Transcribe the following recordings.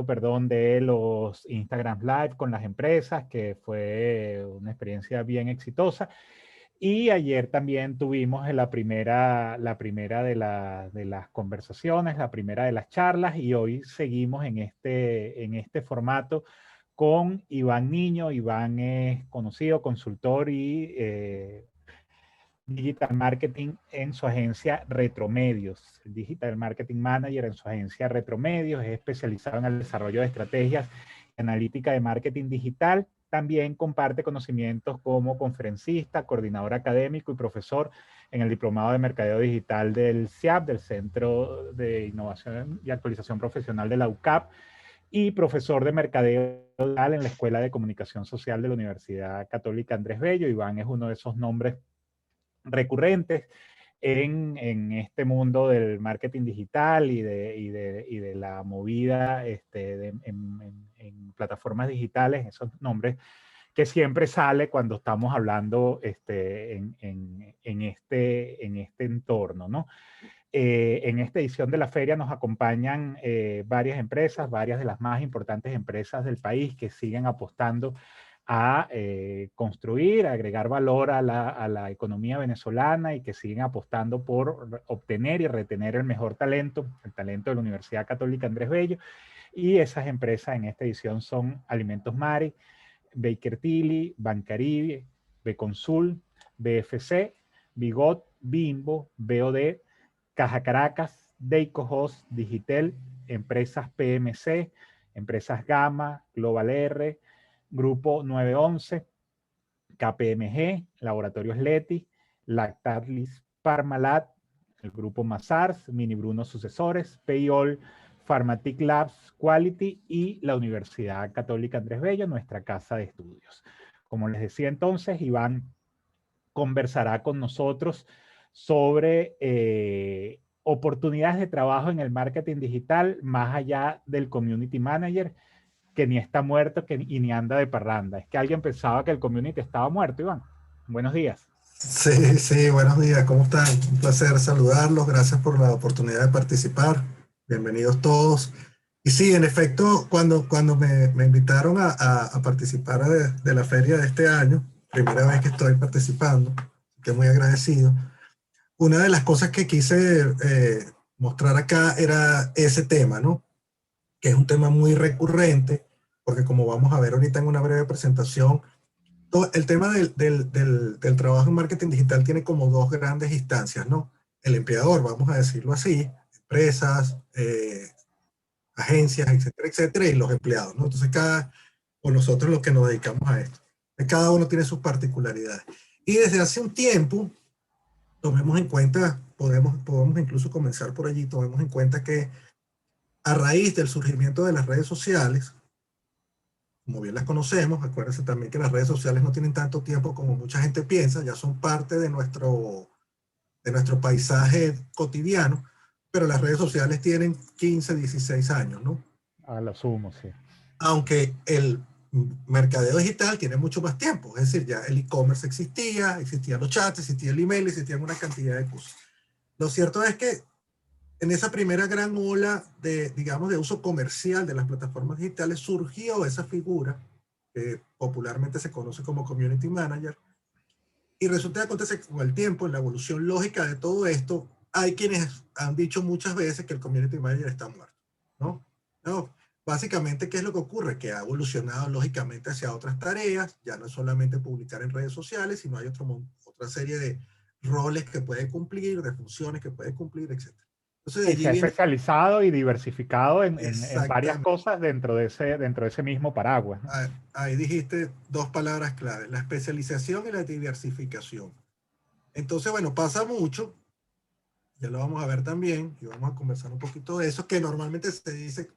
perdón, de los Instagram Live con las empresas, que fue una experiencia bien exitosa. Y ayer también tuvimos la primera de las conversaciones, la primera de las charlas, y hoy seguimos en este formato con Iván Niño. Iván es conocido consultor y Digital Marketing en su agencia Retromedios, Digital Marketing Manager en su agencia Retromedios, es especializado en el desarrollo de estrategias y analítica de marketing digital. También comparte conocimientos como conferencista, coordinador académico y profesor en el Diplomado de Mercadeo Digital del CIAP, del Centro de Innovación y Actualización Profesional de la UCAP, y profesor de Mercadeo Digital en la Escuela de Comunicación Social de la Universidad Católica Andrés Bello. Iván es uno de esos nombres recurrentes en este mundo del marketing digital y de la movida en plataformas digitales, esos nombres que siempre sale cuando estamos hablando en este entorno, ¿no? En esta edición de la feria nos acompañan varias empresas, varias de las más importantes empresas del país que siguen apostando a construir, a agregar valor a la economía venezolana y que siguen apostando por obtener y retener el mejor talento, el talento de la Universidad Católica Andrés Bello. Y esas empresas en esta edición son Alimentos Mari, Baker Tilly, Bancaribe, Beconsul, BFC, Bigot, Bimbo, BOD, Caja Caracas, Deico Host, Digitel, Empresas PMC, Empresas Gama, Global R, Grupo 911, KPMG, Laboratorios Leti, Lactalis Parmalat, el Grupo Mazars, Mini Bruno Sucesores, Payol, Pharmatic Labs Quality y la Universidad Católica Andrés Bello, nuestra casa de estudios. Como les decía entonces, Iván conversará con nosotros sobre oportunidades de trabajo en el marketing digital más allá del community manager, que ni está muerto y ni anda de parranda. Es que alguien pensaba que el community estaba muerto, Iván. Buenos días. Sí, sí, buenos días, ¿cómo están? Un placer saludarlos, gracias por la oportunidad de participar, bienvenidos todos. Y sí, en efecto, cuando me invitaron a participar de la feria de este año, primera vez que estoy participando, que muy agradecido, una de las cosas que quise mostrar acá era ese tema, ¿no? Que es un tema muy recurrente, porque como vamos a ver ahorita en una breve presentación, el tema del trabajo en marketing digital tiene como dos grandes instancias, ¿no? El empleador, vamos a decirlo así, empresas, agencias, etcétera, etcétera, y los empleados, ¿no? Entonces o nosotros los que nos dedicamos a esto. Cada uno tiene sus particularidades. Y desde hace un tiempo, tomemos en cuenta, podemos incluso comenzar por allí, tomemos en cuenta que a raíz del surgimiento de las redes sociales, como bien las conocemos, acuérdense también que las redes sociales no tienen tanto tiempo como mucha gente piensa, ya son parte de nuestro paisaje cotidiano, pero las redes sociales tienen 15, 16 años, ¿no? A lo sumo, sí. Aunque el mercadeo digital tiene mucho más tiempo, es decir, ya el e-commerce existían los chats, existía el email, existían una cantidad de cosas. Lo cierto es que en esa primera gran ola digamos, de uso comercial de las plataformas digitales surgió esa figura que popularmente se conoce como community manager, y resulta que acontece que con el tiempo, en la evolución lógica de todo esto, hay quienes han dicho muchas veces que el community manager está muerto, ¿no? No, básicamente, ¿qué es lo que ocurre? Que ha evolucionado lógicamente hacia otras tareas, ya no es solamente publicar en redes sociales, sino hay otra serie de roles que puede cumplir, de funciones que puede cumplir, etc. Entonces, de Y allí se ha viene especializado y diversificado en varias exactamente. cosas dentro de ese mismo paraguas, ¿no? Ahí dijiste dos palabras claves, la especialización y la diversificación. Entonces, bueno, pasa mucho, ya lo vamos a ver también, y vamos a conversar un poquito de eso, que normalmente se dice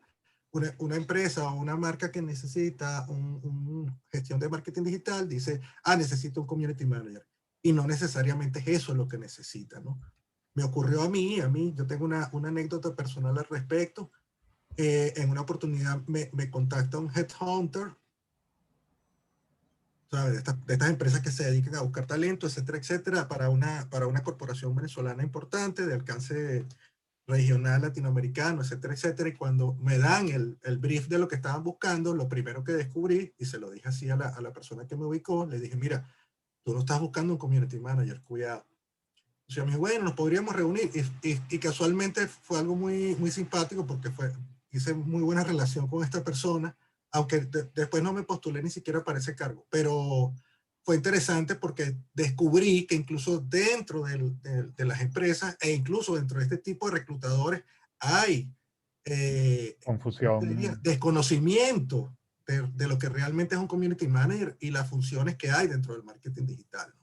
una empresa o una marca que necesita una gestión de marketing digital, dice, necesito un community manager. Y no necesariamente es eso lo que necesita, ¿no? Me ocurrió a mí, yo tengo una anécdota personal al respecto. En una oportunidad me contacta un headhunter ¿sabes? De estas empresas que se dedican a buscar talento, etcétera, etcétera, para una corporación venezolana importante de alcance regional latinoamericano, etcétera, etcétera. Y cuando me dan el brief de lo que estaban buscando, lo primero que descubrí, y se lo dije así a la persona que me ubicó, le dije, mira, tú no estás buscando un community manager, cuidado. O sea, me dijo, bueno, nos podríamos reunir. Y casualmente fue algo muy, muy simpático porque hice muy buena relación con esta persona, aunque después no me postulé ni siquiera para ese cargo. Pero fue interesante porque descubrí que incluso dentro de las empresas e incluso dentro de este tipo de reclutadores hay, ¿cómo te diría? Confusión. Desconocimiento de lo que realmente es un community manager y las funciones que hay dentro del marketing digital.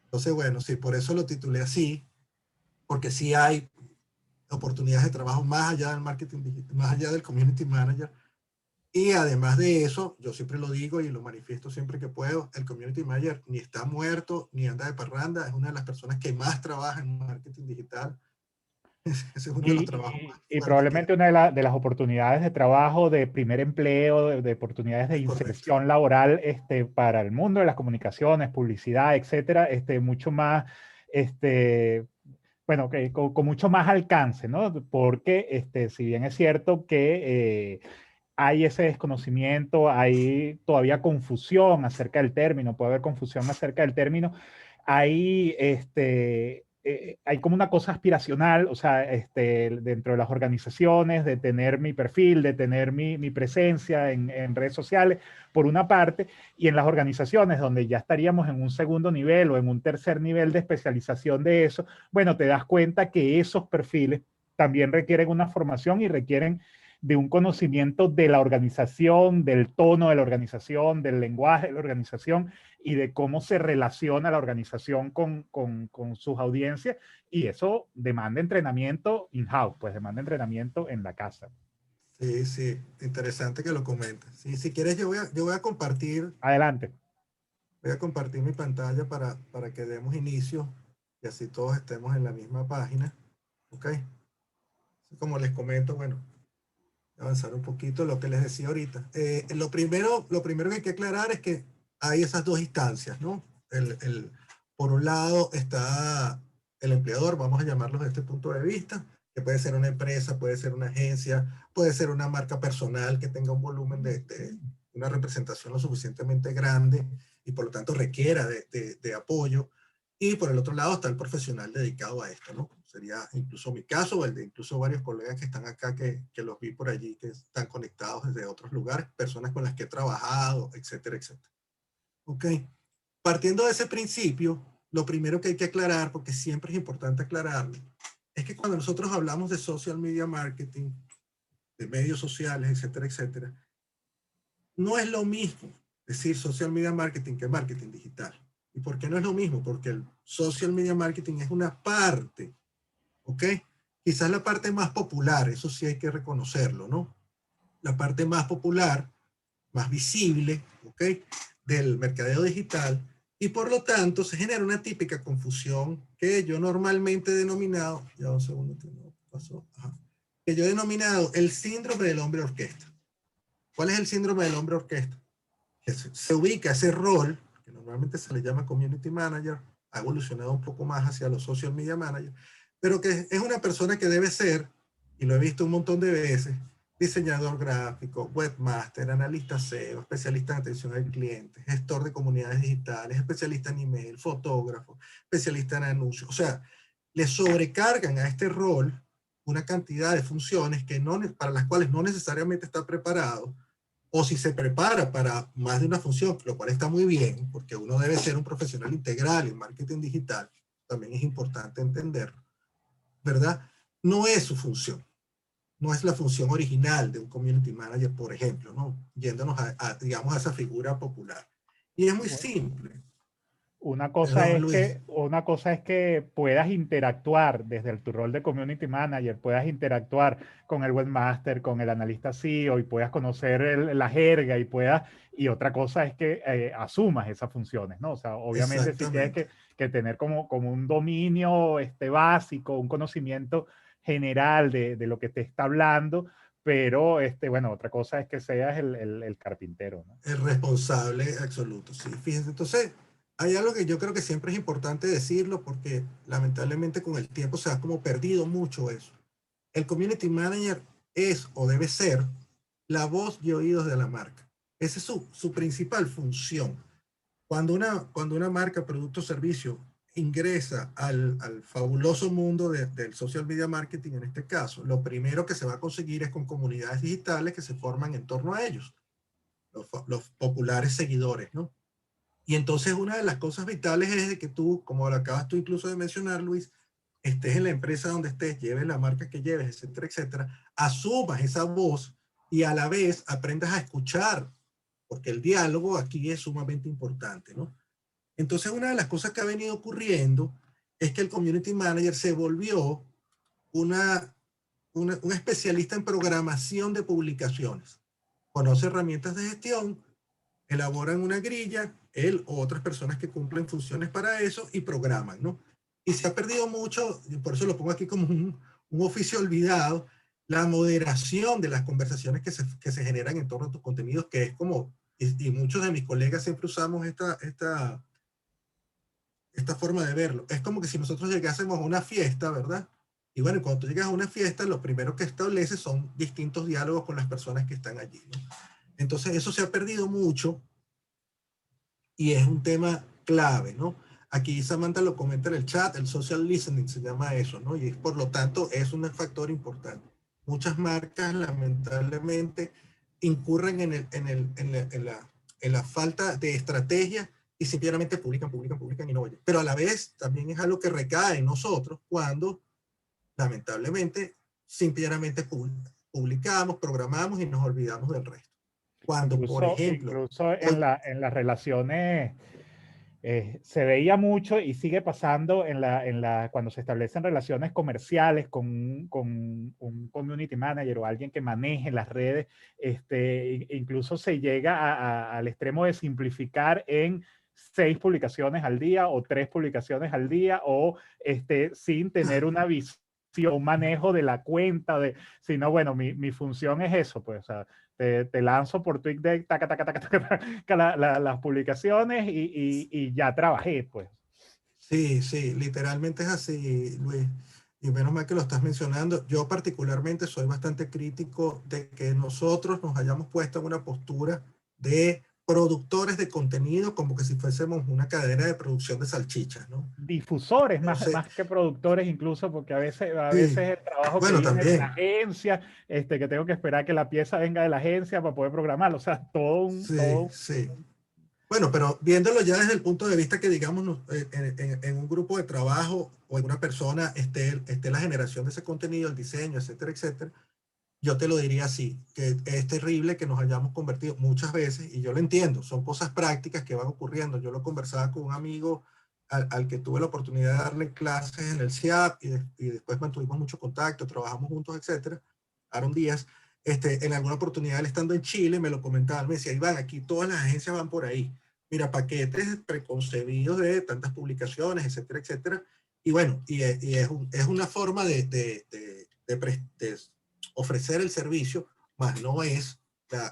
Entonces, bueno, sí, por eso lo titulé así, porque sí hay oportunidades de trabajo más allá del marketing digital, más allá del community manager. Y además de eso, yo siempre lo digo y lo manifiesto siempre que puedo, el community manager ni está muerto, ni anda de parranda, es una de las personas que más trabaja en marketing digital. Ese es uno de los trabajos más Y fuertes que hay. probablemente una de las oportunidades de trabajo, de primer empleo, de oportunidades de Es correcto. inserción laboral para el mundo de las comunicaciones, publicidad, etcétera, mucho más, este, bueno, con mucho más alcance, ¿no? Porque si bien es cierto que hay ese desconocimiento, hay todavía confusión acerca del término, puede haber confusión acerca del término, hay, hay como una cosa aspiracional, o sea, dentro de las organizaciones, de tener mi perfil, de tener mi presencia en redes sociales, por una parte, y en las organizaciones donde ya estaríamos en un segundo nivel o en un tercer nivel de especialización de eso, bueno, te das cuenta que esos perfiles también requieren una formación y requieren de un conocimiento de la organización, del tono de la organización, del lenguaje de la organización y de cómo se relaciona la organización con sus audiencias. Y eso demanda entrenamiento in-house, pues demanda entrenamiento en la casa. Sí, sí, interesante que lo comentes. Sí, si quieres, yo Adelante. voy a compartir mi pantalla para que demos inicio y así todos estemos en la misma página. ¿Ok? Como les comento, bueno, avanzar un poquito lo que les decía ahorita. Lo primero que hay que aclarar es que hay esas dos instancias, ¿no? Por un lado está el empleador, vamos a llamarlo desde este punto de vista, que puede ser una empresa, puede ser una agencia, puede ser una marca personal que tenga un volumen de una representación lo suficientemente grande y por lo tanto requiera de apoyo. Y por el otro lado está el profesional dedicado a esto, ¿no? Sería incluso mi caso o el de incluso varios colegas que están acá que los vi por allí, que están conectados desde otros lugares, personas con las que he trabajado, etcétera, etcétera. Ok. Partiendo de ese principio, lo primero que hay que aclarar, porque siempre es importante aclararlo, es que cuando nosotros hablamos de social media marketing, de medios sociales, etcétera, etcétera, no es lo mismo decir social media marketing que marketing digital. ¿Y por qué no es lo mismo? Porque el social media marketing es una parte, ¿ok? Quizás la parte más popular, eso sí hay que reconocerlo, ¿no? La parte más popular, más visible, ¿ok? Del mercadeo digital y por lo tanto se genera una típica confusión que yo normalmente he denominado, ya un segundo que no pasó, ajá, que yo he denominado el síndrome del hombre orquesta. ¿Cuál es el síndrome del hombre orquesta? Que se ubica ese rol, que normalmente se le llama community manager, ha evolucionado un poco más hacia los social media managers, pero que es una persona que debe ser, y lo he visto un montón de veces, diseñador gráfico, webmaster, analista SEO, especialista en atención al cliente, gestor de comunidades digitales, especialista en email, fotógrafo, especialista en anuncios. O sea, le sobrecargan a este rol una cantidad de funciones que no, para las cuales no necesariamente está preparado, o si se prepara para más de una función, lo cual está muy bien, porque uno debe ser un profesional integral en marketing digital, también es importante entenderlo, ¿verdad? No es su función, no es la función original de un community manager, por ejemplo, ¿no? Yéndonos digamos, a esa figura popular. Y es muy simple. Perdón, Luis. Una cosa es que puedas interactuar desde tu rol de community manager, puedas interactuar con el webmaster, con el analista SEO y puedas conocer la jerga y otra cosa es que asumas esas funciones, ¿no? O sea, obviamente sí tienes Exactamente. que tener como un dominio básico, un conocimiento general de lo que te está hablando, pero bueno, otra cosa es que seas el carpintero, ¿no? El responsable absoluto, sí. Fíjense, entonces, hay algo que yo creo que siempre es importante decirlo porque lamentablemente con el tiempo se ha como perdido mucho eso. El community manager es o debe ser la voz y oídos de la marca. Esa es su principal función. Cuando una marca, producto o servicio ingresa al fabuloso mundo del social media marketing, en este caso, lo primero que se va a conseguir es con comunidades digitales que se forman en torno a ellos, los populares seguidores, ¿no? Y entonces una de las cosas vitales es de que tú, como lo acabas tú incluso de mencionar, Luis, estés en la empresa donde estés, lleves la marca que lleves, etcétera, etcétera, asumas esa voz y a la vez aprendas a escuchar, porque el diálogo aquí es sumamente importante, ¿no? Entonces una de las cosas que ha venido ocurriendo es que el community manager se volvió un especialista en programación de publicaciones. Conoce herramientas de gestión, elaboran una grilla, él o otras personas que cumplen funciones para eso y programan, ¿no? Y se ha perdido mucho, y por eso lo pongo aquí como un oficio olvidado, la moderación de las conversaciones que se generan en torno a tus contenidos, que es como, y muchos de mis colegas siempre usamos esta forma de verlo. Es como que si nosotros llegásemos a una fiesta, ¿verdad? Y bueno, cuando tú llegas a una fiesta, lo primero que estableces son distintos diálogos con las personas que están allí, ¿no? Entonces eso se ha perdido mucho y es un tema clave, ¿no? Aquí Samantha lo comenta en el chat, el social listening se llama eso, ¿no? Y por lo tanto es un factor importante. Muchas marcas lamentablemente incurren en la falta de estrategia y simplemente publican y no oyen. Pero a la vez también es algo que recae en nosotros cuando lamentablemente simplemente publicamos, programamos y nos olvidamos del resto. Cuando, por ejemplo, Incluso hoy, en las relaciones se veía mucho y sigue pasando cuando se establecen relaciones comerciales con un community manager o alguien que maneje las redes, incluso se llega al extremo de simplificar en 6 publicaciones al día o 3 publicaciones al día o sin tener una visión, un manejo de la cuenta, sino bueno, mi función es eso, pues, o sea, te lanzo por TweetDeck las publicaciones y ya trabajé, pues. sí, sí, literalmente es así, Luis. Y menos mal que lo estás mencionando. Yo particularmente soy bastante crítico de que nosotros nos hayamos puesto en una postura de productores de contenido como que si fuésemos una cadena de producción de salchichas, ¿no? Difusores Entonces, más que productores incluso, porque a sí, veces el trabajo que bueno, viene de la también, agencia, que tengo que esperar que la pieza venga de la agencia para poder programarlo, o sea, sí, sí. Bueno, pero viéndolo ya desde el punto de vista que, digamos, en un grupo de trabajo o en una persona esté la generación de ese contenido, el diseño, etcétera, etcétera, yo te lo diría así, que es terrible que nos hayamos convertido muchas veces, y yo lo entiendo, son cosas prácticas que van ocurriendo. Yo lo conversaba con un amigo al que tuve la oportunidad de darle clases en el CIAP y después mantuvimos mucho contacto, trabajamos juntos, etcétera. Aaron Díaz, en alguna oportunidad él estando en Chile me lo comentaba, me decía, Iván, aquí todas las agencias van por ahí. Mira, paquetes preconcebidos de tantas publicaciones, etcétera, etcétera. Y bueno, es una forma de ofrecer el servicio, más no es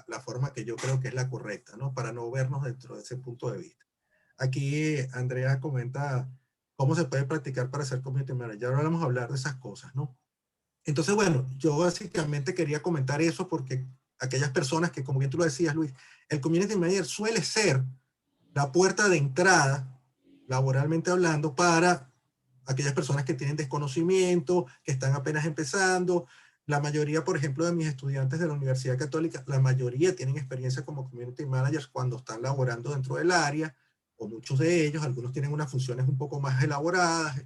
la forma que yo creo que es la correcta, ¿no? Para no vernos dentro de ese punto de vista. Aquí Andrea comenta cómo se puede practicar para ser community manager. Ahora vamos a hablar de esas cosas, ¿no? Entonces, bueno, yo básicamente quería comentar eso porque aquellas personas que, como bien tú lo decías, Luis, el community manager suele ser la puerta de entrada, laboralmente hablando, para aquellas personas que tienen desconocimiento, que están apenas empezando. La mayoría, por ejemplo, de mis estudiantes de la Universidad Católica, la mayoría tienen experiencia como community managers cuando están laborando dentro del área, o muchos de ellos, algunos tienen unas funciones un poco más elaboradas,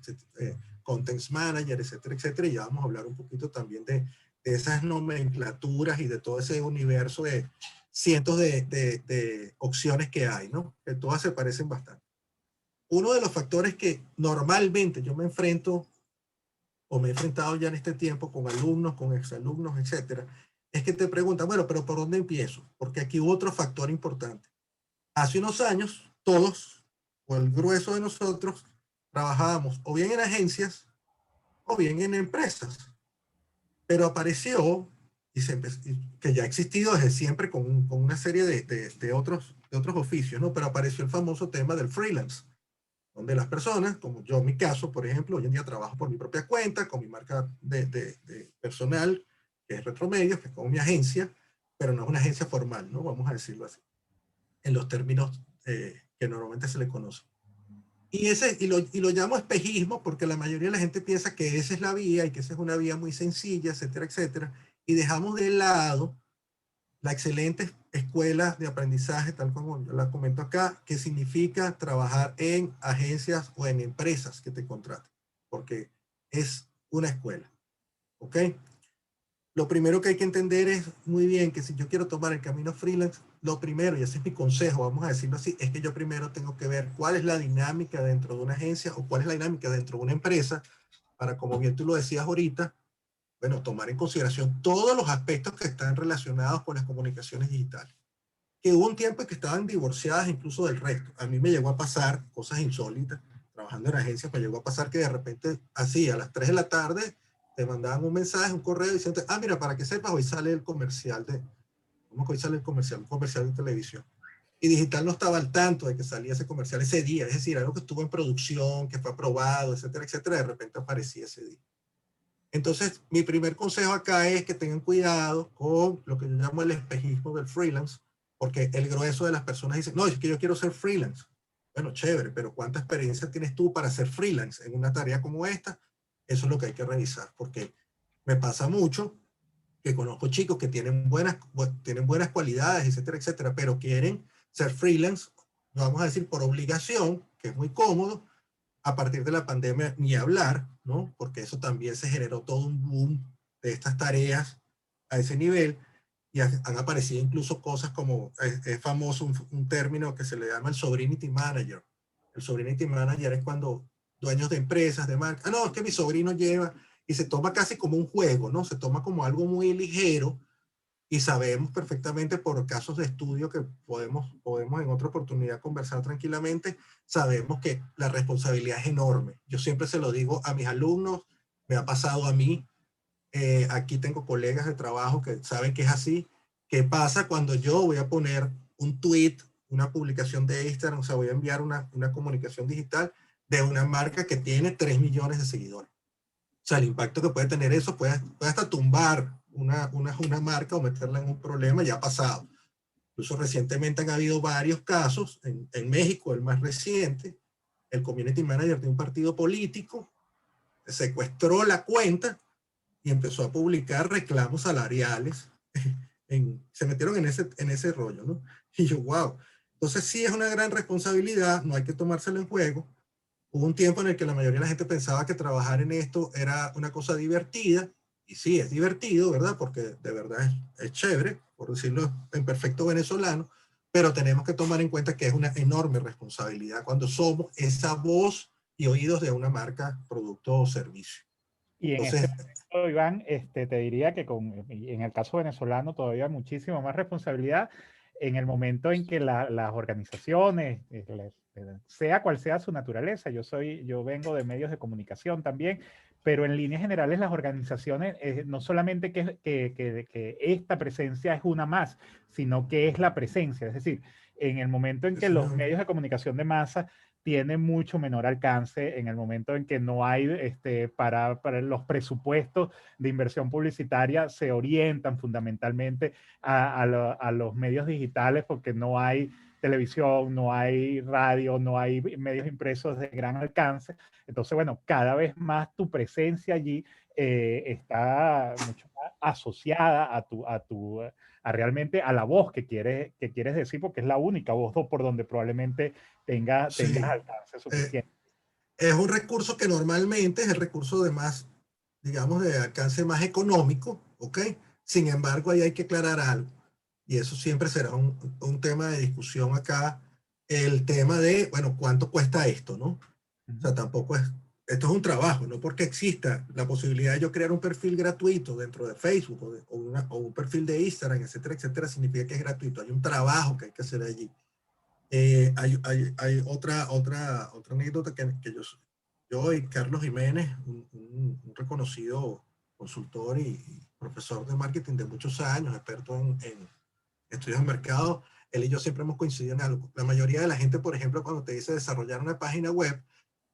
content manager, etcétera, etcétera, y ya vamos a hablar un poquito también de esas nomenclaturas y de todo ese universo de cientos de opciones que hay, ¿no? Que todas se parecen bastante. Uno de los factores que normalmente yo me enfrento o me he enfrentado ya en este tiempo con alumnos, con exalumnos, etcétera, es que te preguntan, bueno, pero ¿por dónde empiezo? Porque aquí hubo otro factor importante. Hace unos años, todos, o el grueso de nosotros, trabajábamos o bien en agencias o bien en empresas. Pero apareció que ya ha existido desde siempre con una serie de otros oficios, ¿no? Pero apareció el famoso tema del freelance, donde las personas, como yo en mi caso, por ejemplo, hoy en día trabajo por mi propia cuenta, con mi marca de personal, que es Retromedios, que es como mi agencia, pero no es una agencia formal, ¿no? Vamos a decirlo así, en los términos que normalmente se le conoce. Y lo llamo espejismo porque la mayoría de la gente piensa que esa es la vía y que esa es una vía muy sencilla, etcétera, etcétera. Y dejamos de lado la excelente escuela de aprendizaje, tal como yo la comento acá, que significa trabajar en agencias o en empresas que te contraten, porque es una escuela, ¿ok? Lo primero que hay que entender es muy bien que si yo quiero tomar el camino freelance, lo primero, y ese es mi consejo, vamos a decirlo así, es que yo primero tengo que ver cuál es la dinámica dentro de una agencia o cuál es la dinámica dentro de una empresa para, como bien tú lo decías ahorita, bueno, tomar en consideración todos los aspectos que están relacionados con las comunicaciones digitales. Que hubo un tiempo en que estaban divorciadas incluso del resto. A mí me llegó a pasar cosas insólitas, trabajando en agencias, me llegó a pasar que de repente, así, a las 3 de la tarde, te mandaban un mensaje, un correo diciendo, ah, mira, para que sepas, hoy sale el comercial ¿cómo que hoy sale el comercial? Un comercial de televisión. Y Digital no estaba al tanto de que salía ese comercial ese día, es decir, algo que estuvo en producción, que fue aprobado, etcétera, etcétera, de repente aparecía ese día. Entonces, mi primer consejo acá es que tengan cuidado con lo que yo llamo el espejismo del freelance, porque el grueso de las personas dice, no, es que yo quiero ser freelance. Bueno, chévere, pero ¿cuánta experiencia tienes tú para ser freelance en una tarea como esta? Eso es lo que hay que revisar, porque me pasa mucho que conozco chicos que tienen buenas cualidades, etcétera, etcétera, pero quieren ser freelance, vamos a decir, por obligación, que es muy cómodo. A partir de la pandemia, ni hablar, ¿no? Porque eso también se generó todo un boom de estas tareas a ese nivel y han aparecido incluso cosas como, es famoso un término que se le llama el Sovereignty Manager. El Sovereignty Manager es cuando dueños de empresas, de marcas, ah, no, es que mi sobrino lleva, y se toma casi como un juego, ¿no? Se toma como algo muy ligero, y sabemos perfectamente por casos de estudio que podemos en otra oportunidad conversar tranquilamente, sabemos que la responsabilidad es enorme. Yo siempre se lo digo a mis alumnos, me ha pasado a mí, aquí tengo colegas de trabajo que saben que es así. ¿Qué pasa cuando yo voy a poner un tweet, una publicación de Instagram, o sea, voy a enviar una comunicación digital de una marca que tiene 3 millones de seguidores? O sea, el impacto que puede tener eso puede hasta tumbar una marca o meterla en un problema, ya ha pasado. Incluso recientemente han habido varios casos, en México el más reciente, el community manager de un partido político secuestró la cuenta y empezó a publicar reclamos salariales. Se metieron en ese rollo, ¿no? Y yo, wow. Entonces sí es una gran responsabilidad, no hay que tomárselo en juego. Hubo un tiempo en el que la mayoría de la gente pensaba que trabajar en esto era una cosa divertida, y sí, es divertido, ¿verdad? Porque de verdad es chévere, por decirlo en perfecto venezolano, pero tenemos que tomar en cuenta que es una enorme responsabilidad cuando somos esa voz y oídos de una marca, producto o servicio. Y en Entonces, este momento, Iván, te diría que en el caso venezolano todavía muchísimo más responsabilidad en el momento en que las organizaciones, sea cual sea su naturaleza, yo vengo de medios de comunicación también, pero en líneas generales las organizaciones, no solamente que esta presencia es una más, sino que es la presencia. Es decir, en el momento en que los medios de comunicación de masa tiene mucho menor alcance en el momento en que no hay, para los presupuestos de inversión publicitaria se orientan fundamentalmente a los medios digitales porque no hay televisión, no hay radio, no hay medios impresos de gran alcance. Entonces, bueno, cada vez más tu presencia allí está mucho más asociada a realmente a la voz que quieres decir, porque es la única voz por donde probablemente tengas sí, alcance eh, suficiente. es un recurso que normalmente es el recurso de más, digamos, de alcance más económico, ¿ok? Sin embargo, ahí hay que aclarar algo, y eso siempre será un tema de discusión acá, el tema de, bueno, ¿cuánto cuesta esto, no? O sea, tampoco esto es un trabajo, no porque exista la posibilidad de yo crear un perfil gratuito dentro de Facebook o un perfil de Instagram, etcétera, etcétera, significa que es gratuito. Hay un trabajo que hay que hacer allí. Hay otra anécdota que yo y Carlos Jiménez, un reconocido consultor y profesor de marketing de muchos años, experto en estudios de mercado. Él y yo siempre hemos coincidido en algo. La mayoría de la gente, por ejemplo, cuando te dice desarrollar una página web,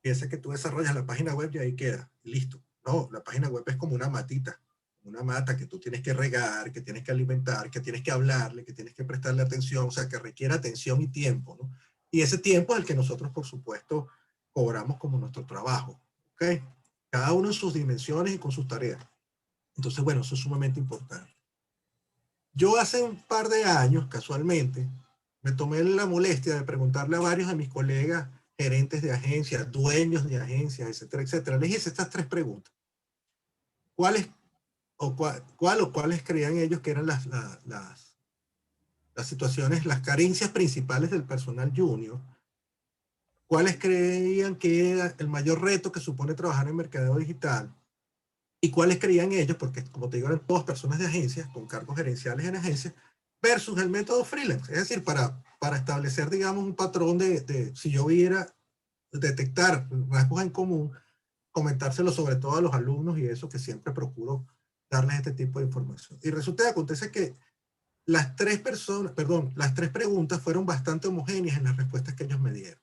piensa que tú desarrollas la página web y ahí queda, listo. No, la página web es como una matita, una mata que tú tienes que regar, que tienes que alimentar, que tienes que hablarle, que tienes que prestarle atención, o sea, que requiere atención y tiempo, ¿no? Y ese tiempo es el que nosotros, por supuesto, cobramos como nuestro trabajo, ¿ok? Cada uno en sus dimensiones y con sus tareas. Entonces, bueno, eso es sumamente importante. Yo hace un par de años, casualmente, me tomé la molestia de preguntarle a varios de mis colegas, gerentes de agencias, dueños de agencias, etcétera, etcétera. Les hice estas 3 preguntas. ¿Cuáles o cuáles creían ellos que eran las situaciones, las carencias principales del personal junior? ¿Cuáles creían que era el mayor reto que supone trabajar en mercadeo digital? ¿Y cuáles creían ellos? Porque, como te digo, eran todas personas de agencias, con cargos gerenciales en agencias, versus el método freelance. Es decir, para establecer, digamos, un patrón de si yo viera detectar rasgos en común, comentárselo sobre todo a los alumnos y eso que siempre procuro darles este tipo de información. Y resulta que acontece que las 3 preguntas fueron bastante homogéneas en las respuestas que ellos me dieron.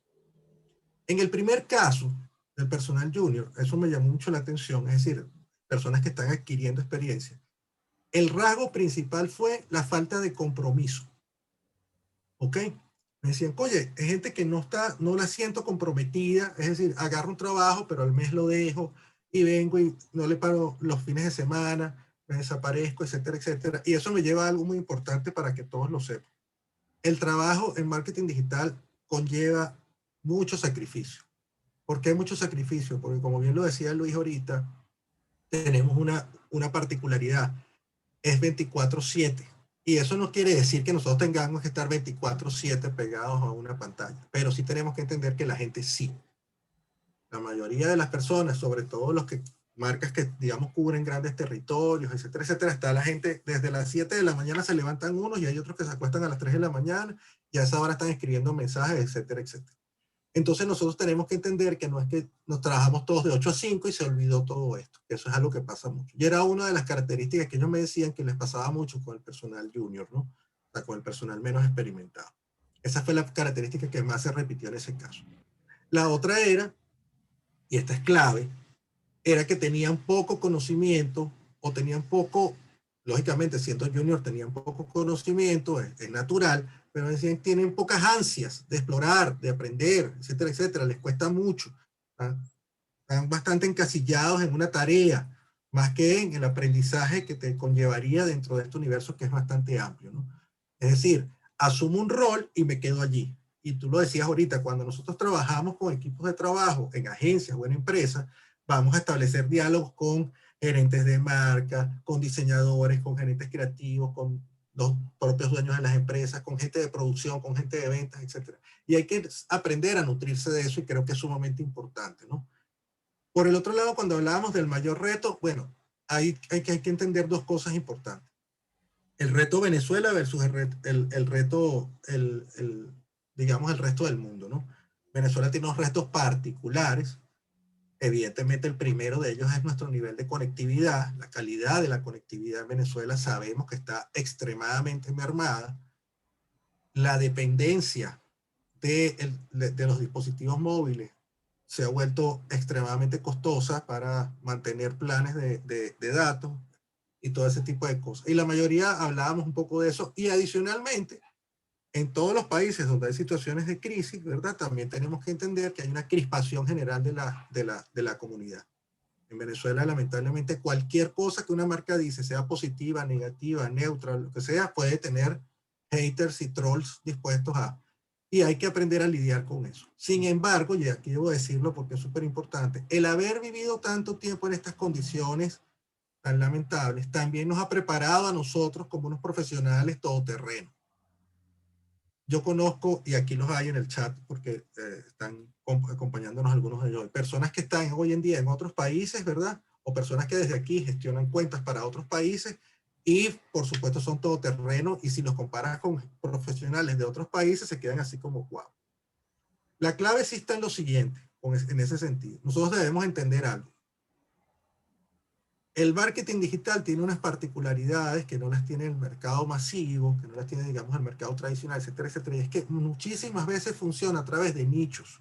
En el primer caso del personal junior, eso me llamó mucho la atención, es decir, personas que están adquiriendo experiencia. El rasgo principal fue la falta de compromiso. ¿Ok? Me decían, oye, es gente que no la siento comprometida, es decir, agarro un trabajo, pero al mes lo dejo y vengo y no le paro los fines de semana, me desaparezco, etcétera, etcétera. Y eso me lleva a algo muy importante para que todos lo sepan. El trabajo en marketing digital conlleva mucho sacrificio. ¿Por qué mucho sacrificio? Porque como bien lo decía Luis ahorita, tenemos una particularidad, es 24/7. Y eso no quiere decir que nosotros tengamos que estar 24/7 pegados a una pantalla, pero sí tenemos que entender que la gente sí. La mayoría de las personas, sobre todo los que marcas que, digamos, cubren grandes territorios, etcétera, etcétera, está la gente desde las 7 de la mañana se levantan unos y hay otros que se acuestan a las 3 de la mañana y a esa hora están escribiendo mensajes, etcétera, etcétera. Entonces nosotros tenemos que entender que no es que nos trabajamos todos de 8 a 5 y se olvidó todo esto. Eso es algo que pasa mucho. Y era una de las características que ellos me decían que les pasaba mucho con el personal junior, ¿no? O sea, con el personal menos experimentado. Esa fue la característica que más se repitió en ese caso. La otra era, y esta es clave, era que tenían poco conocimiento o tenían poco, lógicamente siendo junior tenían poco conocimiento, es natural, pero decían tienen pocas ansias de explorar, de aprender, etcétera, etcétera, les cuesta mucho. Están bastante encasillados en una tarea, más que en el aprendizaje que te conllevaría dentro de este universo que es bastante amplio, ¿no? Es decir, asumo un rol y me quedo allí. Y tú lo decías ahorita, cuando nosotros trabajamos con equipos de trabajo en agencias o en empresas, vamos a establecer diálogos con gerentes de marca, con diseñadores, con gerentes creativos, con los propios dueños de las empresas, con gente de producción, con gente de ventas, etc. Y hay que aprender a nutrirse de eso y creo que es sumamente importante, ¿no? Por el otro lado, cuando hablábamos del mayor reto, bueno, hay que entender 2 cosas importantes. El reto Venezuela versus el reto, digamos, el resto del mundo, ¿no? Venezuela tiene unos retos particulares. Evidentemente, el primero de ellos es nuestro nivel de conectividad. La calidad de la conectividad en Venezuela sabemos que está extremadamente mermada. La dependencia de los dispositivos móviles se ha vuelto extremadamente costosa para mantener planes de datos y todo ese tipo de cosas. Y la mayoría hablábamos un poco de eso. Y adicionalmente, en todos los países donde hay situaciones de crisis, ¿verdad? También tenemos que entender que hay una crispación general de la comunidad. En Venezuela, lamentablemente, cualquier cosa que una marca dice, sea positiva, negativa, neutra, lo que sea, puede tener haters y trolls dispuestos a... Y hay que aprender a lidiar con eso. Sin embargo, y aquí debo decirlo porque es súper importante, el haber vivido tanto tiempo en estas condiciones tan lamentables también nos ha preparado a nosotros como unos profesionales todoterreno. Yo conozco, y aquí los hay en el chat porque están acompañándonos algunos de ellos, personas que están hoy en día en otros países, ¿verdad? O personas que desde aquí gestionan cuentas para otros países y por supuesto son todoterreno y si los comparas con profesionales de otros países se quedan así como wow. La clave sí está en lo siguiente, en ese sentido. Nosotros debemos entender algo. El marketing digital tiene unas particularidades que no las tiene el mercado masivo, que no las tiene, digamos, el mercado tradicional, etcétera, etcétera. Y es que muchísimas veces funciona a través de nichos.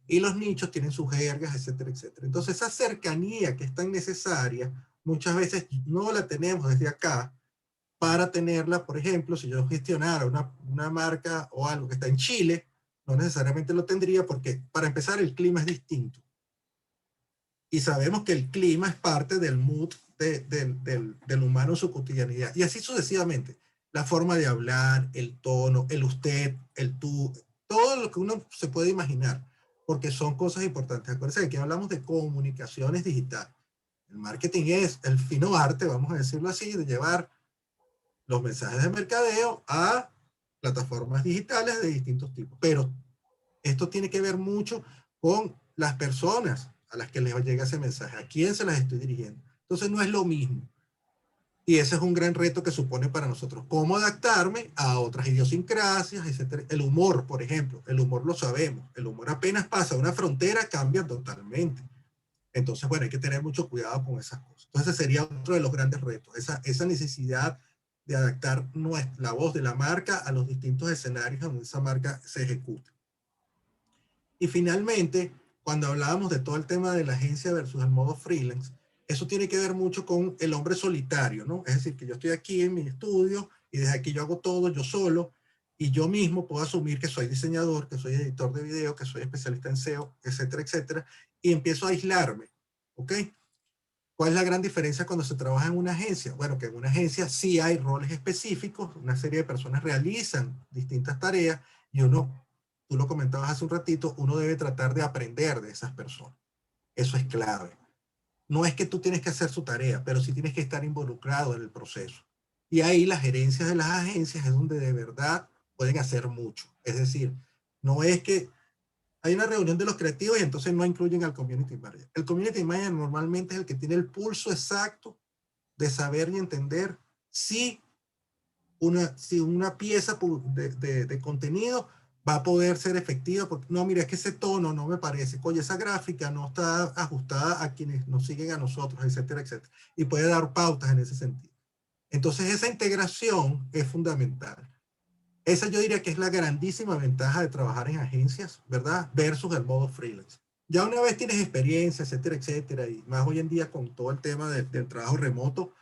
Y los nichos tienen sus jergas, etcétera, etcétera. Entonces, esa cercanía que es tan necesaria, muchas veces no la tenemos desde acá para tenerla. Por ejemplo, si yo gestionara una marca o algo que está en Chile, no necesariamente lo tendría porque, para empezar, el clima es distinto. Y sabemos que el clima es parte del mood del humano en su cotidianidad. Y así sucesivamente. La forma de hablar, el tono, el usted, el tú, todo lo que uno se puede imaginar, porque son cosas importantes. Acuérdense que aquí hablamos de comunicaciones digitales. El marketing es el fino arte, vamos a decirlo así, de llevar los mensajes de mercadeo a plataformas digitales de distintos tipos. Pero esto tiene que ver mucho con las personas a las que les llega ese mensaje, a quién se las estoy dirigiendo. Entonces no es lo mismo. Y ese es un gran reto que supone para nosotros. ¿Cómo adaptarme a otras idiosincrasias, etcétera? El humor, por ejemplo. El humor lo sabemos. El humor apenas pasa una frontera, cambia totalmente. Entonces, bueno, hay que tener mucho cuidado con esas cosas. Entonces, ese sería otro de los grandes retos. Esa necesidad de adaptar la voz de la marca a los distintos escenarios donde esa marca se ejecuta. Y finalmente, cuando hablábamos de todo el tema de la agencia versus el modo freelance, eso tiene que ver mucho con el hombre solitario, ¿no? Es decir, que yo estoy aquí en mi estudio y desde aquí yo hago todo yo solo y yo mismo puedo asumir que soy diseñador, que soy editor de video, que soy especialista en SEO, etcétera, etcétera, y empiezo a aislarme, ¿ok? ¿Cuál es la gran diferencia cuando se trabaja en una agencia? Bueno, que en una agencia sí hay roles específicos, una serie de personas realizan distintas tareas y uno, tú lo comentabas hace un ratito, uno debe tratar de aprender de esas personas. Eso es clave. No es que tú tienes que hacer su tarea, pero sí tienes que estar involucrado en el proceso. Y ahí las gerencias de las agencias es donde de verdad pueden hacer mucho. Es decir, no es que hay una reunión de los creativos y entonces no incluyen al community manager. El community manager normalmente es el que tiene el pulso exacto de saber y entender si una pieza de contenido va a poder ser efectiva, porque no, mira, es que ese tono no me parece, oye, esa gráfica no está ajustada a quienes nos siguen a nosotros, etcétera, etcétera. Y puede dar pautas en ese sentido. Entonces, esa integración es fundamental. Esa yo diría que es la grandísima ventaja de trabajar en agencias, ¿verdad? Versus el modo freelance. Ya una vez tienes experiencia, etcétera, etcétera, y más hoy en día con todo el tema del trabajo remoto,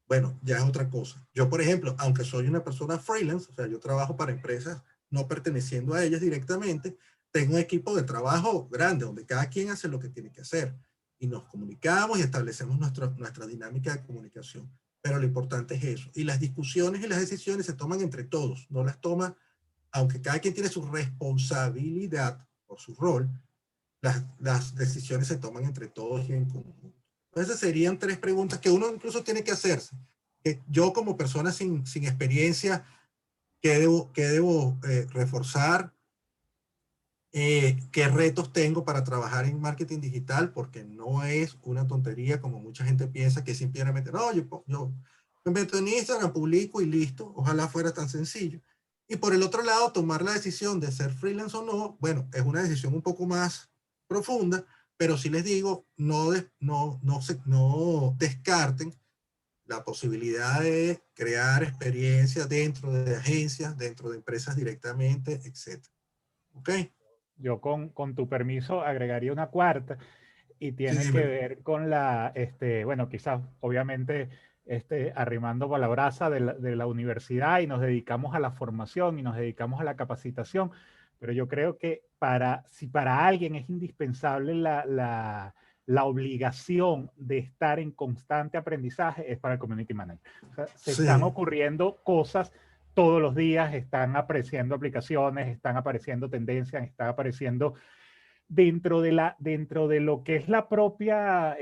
bueno, ya es otra cosa. Yo, por ejemplo, aunque soy una persona freelance, o sea, yo trabajo para empresas no perteneciendo a ellas directamente, tengo un equipo de trabajo grande donde cada quien hace lo que tiene que hacer y nos comunicamos y establecemos nuestra dinámica de comunicación. Pero lo importante es eso. Y las discusiones y las decisiones se toman entre todos, no las toma, aunque cada quien tiene su responsabilidad por su rol, las decisiones se toman entre todos y en conjunto. Entonces serían tres preguntas que uno incluso tiene que hacerse. Que yo como persona sin experiencia, ¿qué debo reforzar? ¿Qué retos tengo para trabajar en marketing digital? Porque no es una tontería como mucha gente piensa que simplemente, no, yo me meto en Instagram, publico y listo. Ojalá fuera tan sencillo. Y por el otro lado, tomar la decisión de ser freelance o no, bueno, es una decisión un poco más profunda, pero sí les digo, no descarten la posibilidad de crear experiencias dentro de agencias, dentro de empresas directamente, etc. ¿Ok? Yo con tu permiso agregaría una cuarta y Sí, tiene que dime. ver con la, bueno, quizás obviamente arrimando por la brasa de la universidad y nos dedicamos a la formación y nos dedicamos a la capacitación, pero yo creo que si para alguien es indispensable la obligación de estar en constante aprendizaje, es para el community manager. O sea, se están Sí, ocurriendo cosas todos los días, están apareciendo aplicaciones, están apareciendo tendencias, están apareciendo dentro de lo que es la propia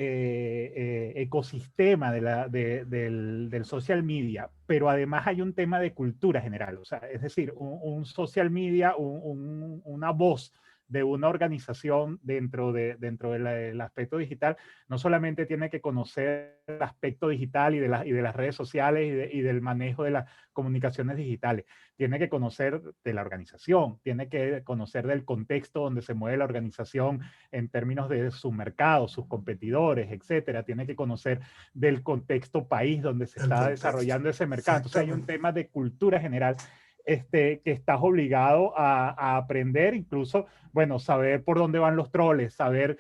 ecosistema del social media, pero además hay un tema de cultura general, o sea, es decir, un social media, una voz de una organización dentro del aspecto digital, no solamente tiene que conocer el aspecto digital y de las redes sociales y del manejo de las comunicaciones digitales, tiene que conocer de la organización, tiene que conocer del contexto donde se mueve la organización en términos de su mercado, sus competidores, etcétera, tiene que conocer del contexto país donde se está desarrollando ese mercado. Entonces hay un tema de cultura general que estás obligado a aprender, incluso, bueno, saber por dónde van los troles, saber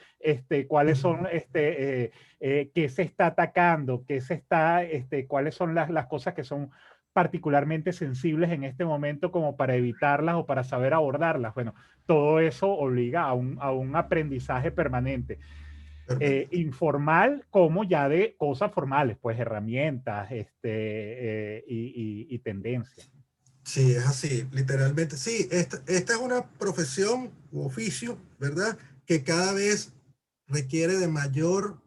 cuáles son, qué se está atacando, cuáles son las cosas que son particularmente sensibles en este momento como para evitarlas o para saber abordarlas. Bueno, todo eso obliga a un aprendizaje permanente. Informal como ya de cosas formales, pues herramientas y tendencias. Sí, es así, literalmente. Sí, esta es una profesión u oficio, ¿verdad? Que cada vez requiere de mayor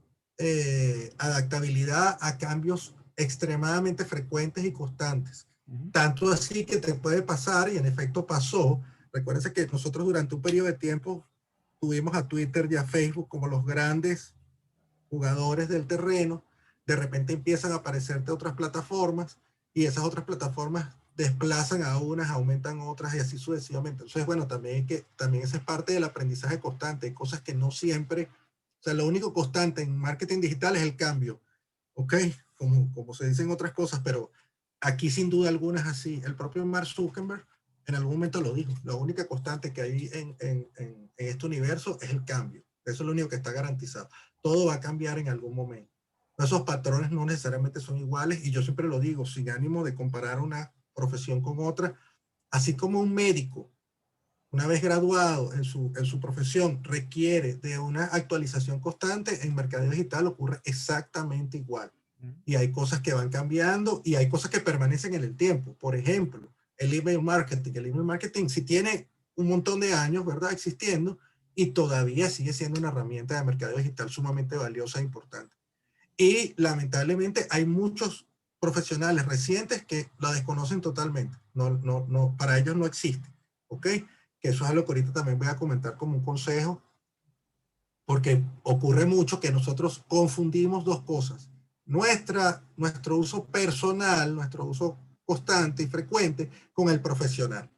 adaptabilidad a cambios extremadamente frecuentes y constantes. Tanto así que te puede pasar, y en efecto pasó. Recuérdense que nosotros durante un periodo de tiempo tuvimos a Twitter y a Facebook como los grandes jugadores del terreno. De repente empiezan a aparecerte otras plataformas y esas otras plataformas desplazan a unas, aumentan otras y así sucesivamente. Entonces, bueno, también esa es parte del aprendizaje constante. Hay cosas que no siempre, o sea, lo único constante en marketing digital es el cambio, ¿ok? Como se dicen otras cosas, pero aquí sin duda alguna es así. El propio Mark Zuckerberg en algún momento lo dijo. La única constante que hay en este universo es el cambio. Eso es lo único que está garantizado. Todo va a cambiar en algún momento. Esos patrones no necesariamente son iguales y yo siempre lo digo, sin ánimo de comparar una profesión con otra, así como un médico, una vez graduado en su profesión, requiere de una actualización constante, en mercadeo digital ocurre exactamente igual. Y hay cosas que van cambiando y hay cosas que permanecen en el tiempo. Por ejemplo, el email marketing. El email marketing sí tiene un montón de años, ¿verdad?, existiendo y todavía sigue siendo una herramienta de mercadeo digital sumamente valiosa e importante. Y lamentablemente hay muchos profesionales recientes que la desconocen totalmente. Para ellos no existe. ¿Ok? Que eso es algo que ahorita también voy a comentar como un consejo, porque ocurre mucho que nosotros confundimos dos cosas. Nuestro uso personal, nuestro uso constante y frecuente con el profesional.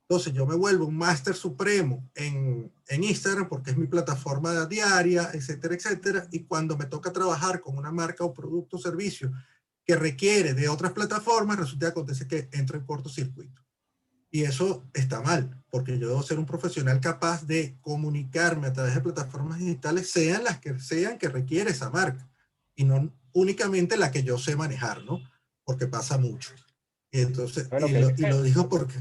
Entonces yo me vuelvo un máster supremo en Instagram porque es mi plataforma diaria, etcétera, etcétera. Y cuando me toca trabajar con una marca o producto o servicio que requiere de otras plataformas, resulta que acontece que entro en cortocircuito. Y eso está mal, porque yo debo ser un profesional capaz de comunicarme a través de plataformas digitales, sean las que sean que requiere esa marca, y no únicamente la que yo sé manejar, ¿no? Porque pasa mucho. Y entonces, Bueno, y lo digo porque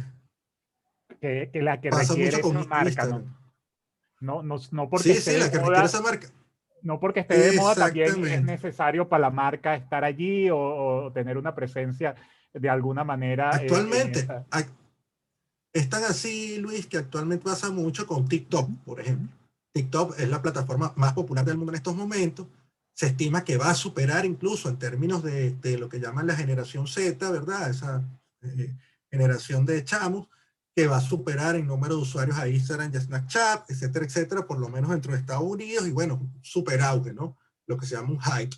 que la que pasa requiere mucho con esa marca, Instagram. ¿no? No porque Sí, esté sí, de la que requiere moda, esa marca. no porque esté de moda también es Exactamente. necesario para la marca estar allí o tener una presencia de alguna manera en Actualmente, esa. es tan así, Luis, que actualmente pasa mucho con TikTok, por ejemplo. TikTok es la plataforma más popular del mundo en estos momentos. Se estima que va a superar incluso en términos de lo que llaman la generación Z, ¿verdad? Esa generación de chamos, que va a superar en número de usuarios a Instagram y a Snapchat, etcétera, etcétera, por lo menos dentro de Estados Unidos, y bueno, super auge, ¿no? Lo que se llama un hype.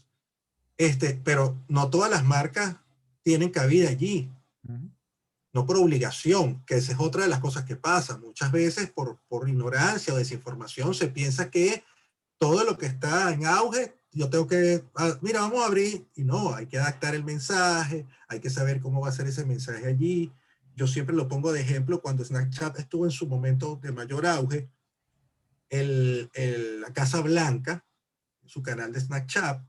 Pero no todas las marcas tienen cabida allí. No por obligación, que esa es otra de las cosas que pasa. Muchas veces por ignorancia o desinformación se piensa que todo lo que está en auge, yo tengo que, mira, vamos a abrir, y no, hay que adaptar el mensaje, hay que saber cómo va a ser ese mensaje allí. Yo siempre lo pongo de ejemplo, cuando Snapchat estuvo en su momento de mayor auge, la Casa Blanca, su canal de Snapchat,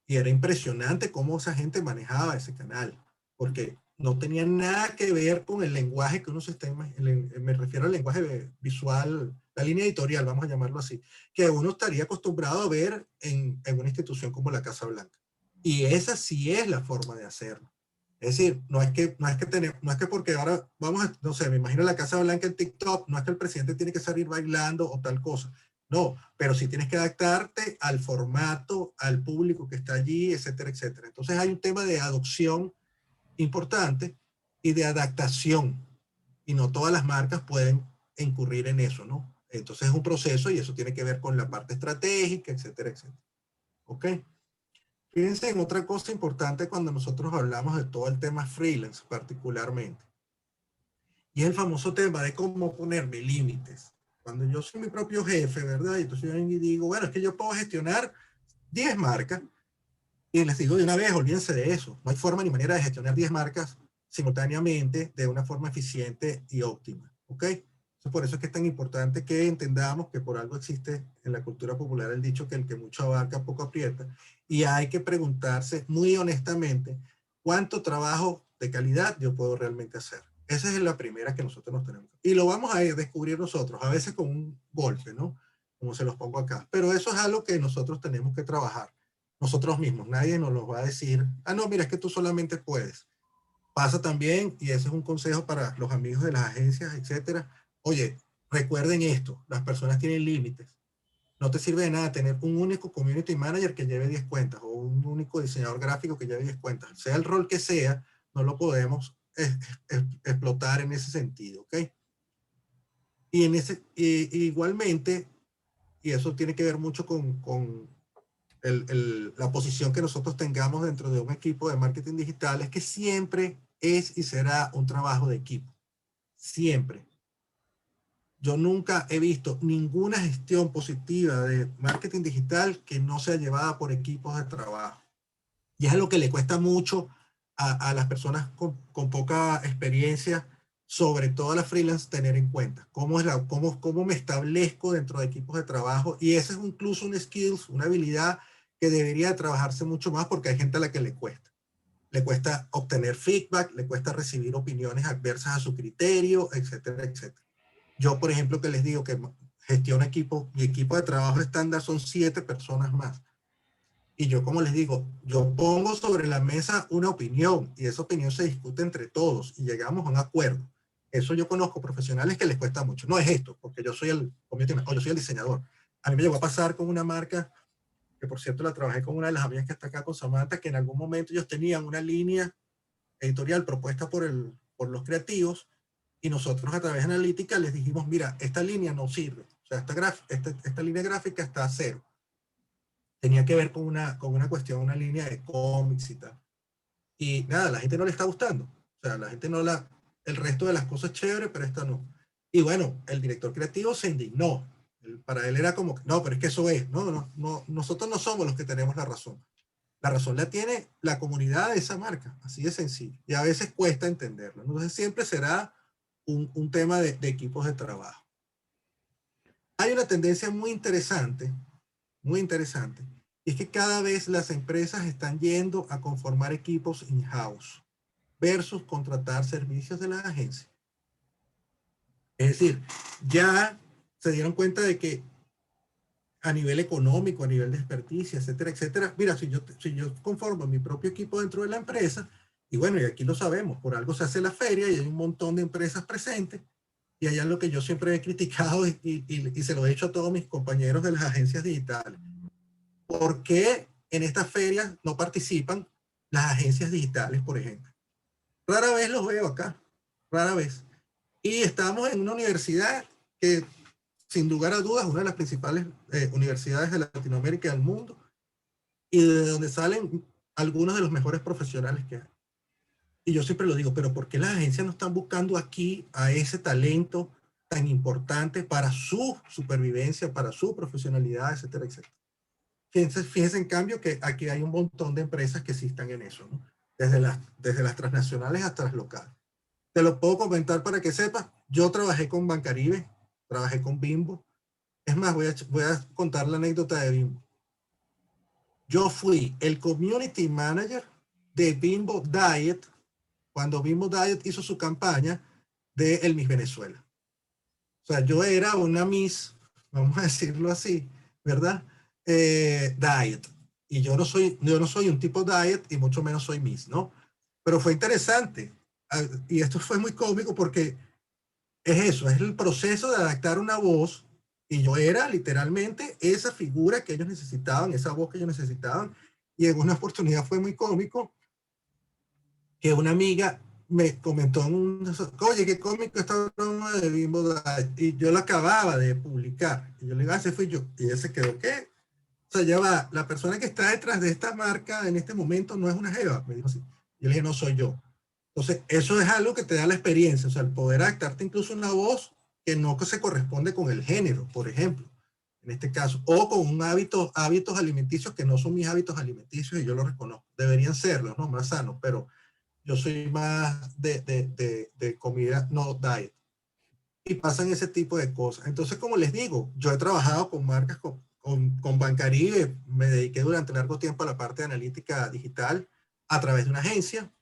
y era impresionante cómo esa gente manejaba ese canal, porque no tenía nada que ver con el lenguaje que uno se está, me refiero al lenguaje visual, la línea editorial, vamos a llamarlo así, que uno estaría acostumbrado a ver en una institución como la Casa Blanca. Y esa sí es la forma de hacerlo. Es decir, no es que porque ahora vamos a, no sé, me imagino la Casa Blanca en TikTok, no es que el presidente tiene que salir bailando o tal cosa. No, pero sí tienes que adaptarte al formato, al público que está allí, etcétera, etcétera. Entonces hay un tema de adopción importante y de adaptación. Y no todas las marcas pueden incurrir en eso, ¿no? Entonces es un proceso y eso tiene que ver con la parte estratégica, etcétera, etcétera. ¿Ok? Fíjense en otra cosa importante cuando nosotros hablamos de todo el tema freelance particularmente. Y es el famoso tema de cómo ponerme límites. Cuando yo soy mi propio jefe, ¿verdad? Y entonces yo digo, bueno, es que yo puedo gestionar 10 marcas. Y les digo de una vez, olvídense de eso. No hay forma ni manera de gestionar 10 marcas simultáneamente de una forma eficiente y óptima. ¿Ok? Entonces, por eso es que es tan importante que entendamos que por algo existe en la cultura popular el dicho que el que mucho abarca poco aprieta. Y hay que preguntarse muy honestamente cuánto trabajo de calidad yo puedo realmente hacer. Esa es la primera que nosotros nos tenemos. Y lo vamos a descubrir nosotros, a veces con un golpe, ¿no? Como se los pongo acá. Pero eso es algo que nosotros tenemos que trabajar nosotros mismos. Nadie nos lo va a decir, ah, no, mira, es que tú solamente puedes. Pasa también, y ese es un consejo para los amigos de las agencias, etcétera. Oye, recuerden esto, las personas tienen límites. No te sirve de nada tener un único community manager que lleve 10 cuentas o un único diseñador gráfico que lleve 10 cuentas. Sea el rol que sea, no lo podemos explotar en ese sentido, ¿ok? Y igualmente, y eso tiene que ver mucho con la posición que nosotros tengamos dentro de un equipo de marketing digital, es que siempre es y será un trabajo de equipo. Siempre. Yo nunca he visto ninguna gestión positiva de marketing digital que no sea llevada por equipos de trabajo. Y es algo que le cuesta mucho a las personas con poca experiencia, sobre todo a las freelance, tener en cuenta. ¿Cómo me establezco dentro de equipos de trabajo? Y ese es incluso un skills, una habilidad que debería trabajarse mucho más porque hay gente a la que le cuesta. Le cuesta obtener feedback, le cuesta recibir opiniones adversas a su criterio, etcétera, etcétera. Yo, por ejemplo, que les digo que gestiono equipo, mi equipo de trabajo estándar son 7 personas más. Y yo, como les digo, yo pongo sobre la mesa una opinión y esa opinión se discute entre todos y llegamos a un acuerdo. Eso yo conozco profesionales que les cuesta mucho. No es esto, porque yo soy yo soy el diseñador. A mí me llegó a pasar con una marca, que por cierto la trabajé con una de las amigas que está acá con Samantha, que en algún momento ellos tenían una línea editorial propuesta por los creativos y nosotros a través de analítica les dijimos, mira, esta línea no sirve. O sea, esta línea gráfica está a cero. Tenía que ver con una cuestión, una línea de cómics y tal. Y nada, a la gente no le está gustando. O sea, la gente no el resto de las cosas chévere, pero esta no. Y bueno, el director creativo se indignó. Para él era como, no, pero es que eso es. No, nosotros no somos los que tenemos la razón. La razón la tiene la comunidad de esa marca, así de sencillo. Y a veces cuesta entenderlo. Entonces siempre será un tema de equipos de trabajo. Hay una tendencia muy interesante, y es que cada vez las empresas están yendo a conformar equipos in-house versus contratar servicios de la agencia. Es decir, ya se dieron cuenta de que a nivel económico, a nivel de experticia, etcétera, etcétera, mira, si yo conformo mi propio equipo dentro de la empresa, y bueno, y aquí lo sabemos, por algo se hace la feria y hay un montón de empresas presentes, y allá lo que yo siempre he criticado y se lo he dicho a todos mis compañeros de las agencias digitales. ¿Por qué en estas ferias no participan las agencias digitales, por ejemplo? Rara vez los veo acá, rara vez. Y estamos en una universidad que, sin lugar a dudas, una de las principales universidades de Latinoamérica y del mundo, y de donde salen algunos de los mejores profesionales que hay. Y yo siempre lo digo, pero ¿por qué las agencias no están buscando aquí a ese talento tan importante para su supervivencia, para su profesionalidad, etcétera, etcétera? Fíjense en cambio que aquí hay un montón de empresas que sí están en eso, ¿no? Desde las transnacionales hasta las locales. Te lo puedo comentar para que sepas. Yo trabajé con Bancaribe, trabajé con Bimbo. Es más, voy a contar la anécdota de Bimbo. Yo fui el community manager de Bimbo Diet cuando Bimbo Diet hizo su campaña de el Miss Venezuela. O sea, yo era una Miss, vamos a decirlo así, ¿verdad? Diet. Y yo no soy un tipo diet y mucho menos soy Miss, ¿no? Pero fue interesante. Y esto fue muy cómico porque es eso, es el proceso de adaptar una voz. Y yo era literalmente esa figura que ellos necesitaban, esa voz que ellos necesitaban. Y en una oportunidad fue muy cómico que una amiga me comentó oye, qué cómico esta broma de Bimbo Diet. Y yo lo acababa de publicar. Y yo le digo, ese fui yo. Y ella se quedó, ¿qué? O sea, ya va, la persona que está detrás de esta marca en este momento no es una jeva. Me dijo así. Y yo le dije, no soy yo. Entonces, eso es algo que te da la experiencia, o sea, el poder adaptarte incluso una voz que no se corresponde con el género, por ejemplo, en este caso, o con un hábitos alimenticios que no son mis hábitos alimenticios y yo los reconozco. Deberían serlos, ¿no? Más sanos, pero yo soy más de comida no diet. Y pasan ese tipo de cosas. Entonces, como les digo, yo he trabajado con marcas, con Bancaribe, me dediqué durante largo tiempo a la parte de analítica digital a través de una agencia.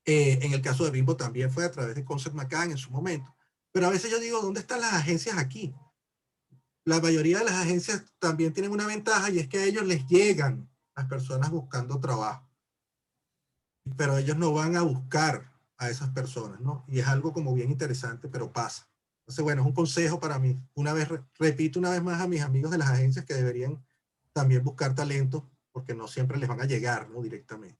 En el caso de Bimbo también fue a través de Concept McCann en su momento. Pero a veces yo digo, ¿dónde están las agencias aquí? La mayoría de las agencias también tienen una ventaja y es que a ellos les llegan las personas buscando trabajo. Pero ellos no van a buscar a esas personas, ¿no? Y es algo como bien interesante, pero pasa. Entonces, bueno, es un consejo para mí. Repito una vez más a mis amigos de las agencias que deberían también buscar talento porque no siempre les van a llegar, ¿no? Directamente.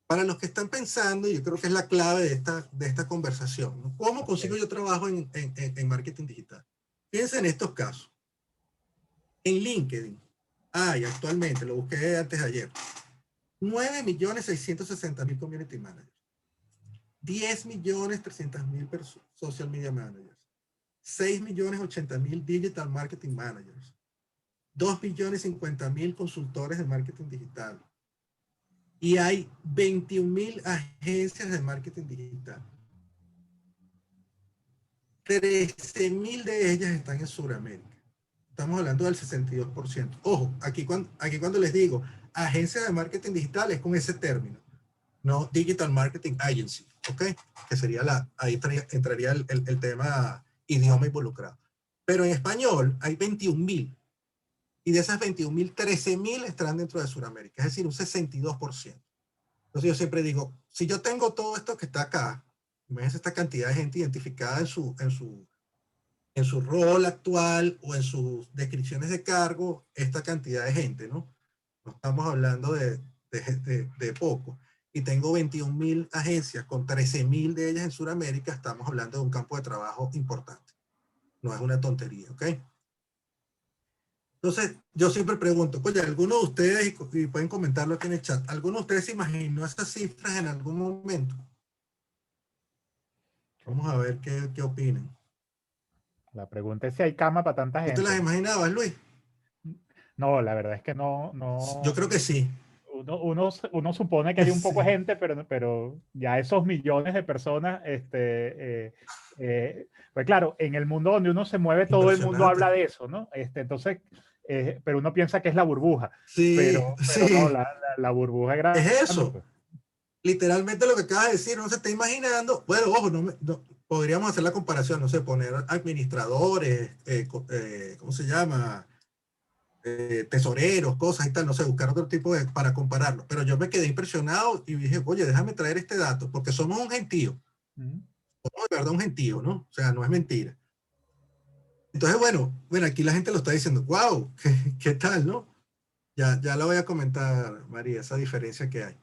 Para los que están pensando, yo creo que es la clave de esta conversación, ¿no? ¿Cómo consigo yo trabajo en marketing digital? Fíjense en estos casos. En LinkedIn, actualmente, lo busqué antes de ayer, 9.660.000 community managers, 10.300.000 social media managers, 6.080.000 digital marketing managers, 2.050.000 consultores de marketing digital, y hay 21.000 agencias de marketing digital. 13.000 de ellas están en Sudamérica. Estamos hablando del 62%. Ojo, aquí cuando les digo agencias de marketing digital es con ese término, no Digital Marketing Agency, ¿ok? Que sería ahí entraría el tema idioma involucrado. Pero en español hay 21.000. Y de esas 21.000, 13.000 están dentro de Sudamérica, es decir, un 62%. Entonces yo siempre digo, si yo tengo todo esto que está acá, imagínense esta cantidad de gente identificada en su rol actual o en sus descripciones de cargo, esta cantidad de gente, ¿no? No estamos hablando de poco. Y tengo 21.000 agencias con 13.000 de ellas en Sudamérica, estamos hablando de un campo de trabajo importante. No es una tontería, ¿ok? Entonces, yo siempre pregunto, oye, ¿alguno de ustedes, y pueden comentarlo aquí en el chat, ¿alguno de ustedes se imaginó esas cifras en algún momento? Vamos a ver qué opinan. La pregunta es si hay cama para tanta ¿Tú te las gente. imaginabas, Luis? No, la verdad es que no, Yo creo que sí. uno supone que hay un poco de Sí. gente, pero ya esos millones de personas, pues claro, en el mundo donde uno se mueve, todo el mundo Impresionante. habla de eso, ¿no? Entonces, pero uno piensa que es la burbuja, Sí, pero no, sí. la burbuja es Es grande, eso. pues. Literalmente lo que acabas de decir, no se está imaginando. Bueno, ojo, podríamos hacer la comparación, no sé, poner administradores, ¿cómo se llama? Tesoreros, cosas y tal, no sé, buscar otro tipo para compararlo. Pero yo me quedé impresionado y dije, oye, déjame traer este dato, porque somos un gentío. Somos de verdad un gentío, ¿no? O sea, no es mentira. Entonces, bueno, aquí la gente lo está diciendo, wow, ¿qué tal, no? Ya lo voy a comentar, María, esa diferencia que hay.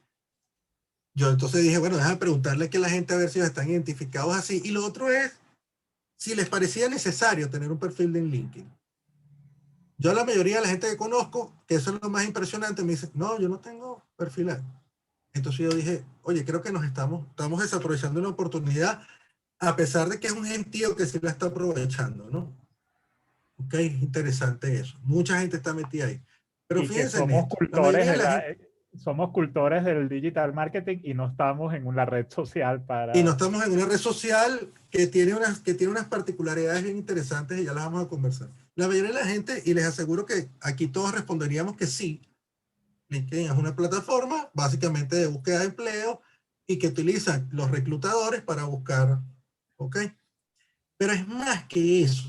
Yo entonces dije, bueno, déjame preguntarle que la gente a ver si ellos están identificados así. Y lo otro es, si les parecía necesario tener un perfil de LinkedIn. Yo a la mayoría de la gente que conozco, que eso es lo más impresionante, me dice, no, yo no tengo perfil ahí. Entonces yo dije, oye, creo que estamos desaprovechando una oportunidad, a pesar de que es un gentío que sí la está aprovechando, ¿no? Ok, interesante eso. Mucha gente está metida ahí. Pero Y que fíjense en esto, la mayoría de la gente, somos cultores del digital marketing y no estamos en una red social y no para... estamos en una red social que tiene unas particularidades bien interesantes y ya las vamos a conversar. La mayoría de la gente, y les aseguro que aquí todos responderíamos que sí, LinkedIn es una plataforma básicamente de búsqueda de empleo y que utilizan los reclutadores para buscar, ¿ok? Pero es más que eso.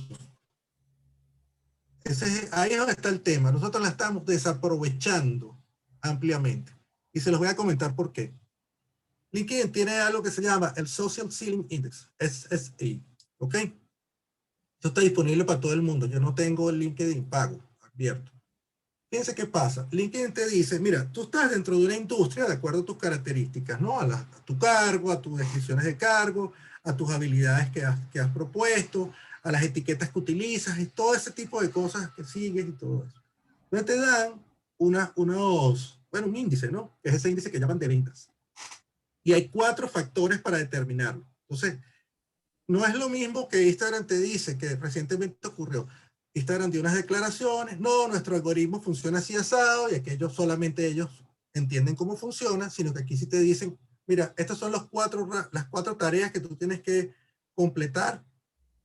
Ahí es donde está el tema. Nosotros la estamos desaprovechando ampliamente. Y se los voy a comentar por qué. LinkedIn tiene algo que se llama el Social Ceiling Index, SSI, ¿ok? Esto está disponible para todo el mundo. Yo no tengo el LinkedIn pago, abierto. Fíjense qué pasa. LinkedIn te dice, mira, tú estás dentro de una industria de acuerdo a tus características, ¿no? A tu cargo, a tus descripciones de cargo, a tus habilidades que has propuesto, a las etiquetas que utilizas y todo ese tipo de cosas que sigues y todo eso. Entonces te dan bueno, un índice, ¿no? Que es ese índice que llaman de ventas. Y hay 4 factores para determinarlo. Entonces, no es lo mismo que Instagram te dice, que recientemente ocurrió. Instagram dio unas declaraciones, no, nuestro algoritmo funciona así asado, y aquellos solamente ellos entienden cómo funciona, sino que aquí sí te dicen, mira, estas son las 4 tareas que tú tienes que completar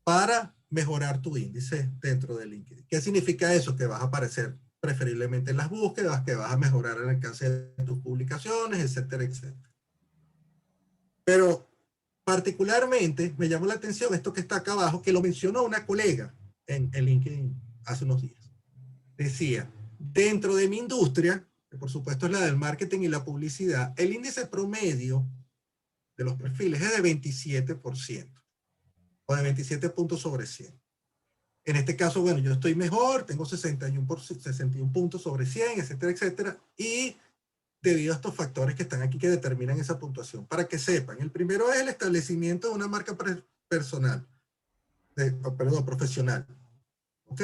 para mejorar tu índice dentro de LinkedIn. ¿Qué significa eso? Que vas a aparecer preferiblemente en las búsquedas, que vas a mejorar el alcance de tus publicaciones, etcétera, etcétera. Pero particularmente me llamó la atención esto que está acá abajo, que lo mencionó una colega en LinkedIn hace unos días. Decía, dentro de mi industria, que por supuesto es la del marketing y la publicidad, el índice promedio de los perfiles es de 27%, o de 27 puntos sobre 100. En este caso, bueno, yo estoy mejor, tengo 61 puntos sobre 100, etcétera, etcétera, y debido a estos factores que están aquí que determinan esa puntuación. Para que sepan, el primero es el establecimiento de una marca personal, profesional. ¿Ok?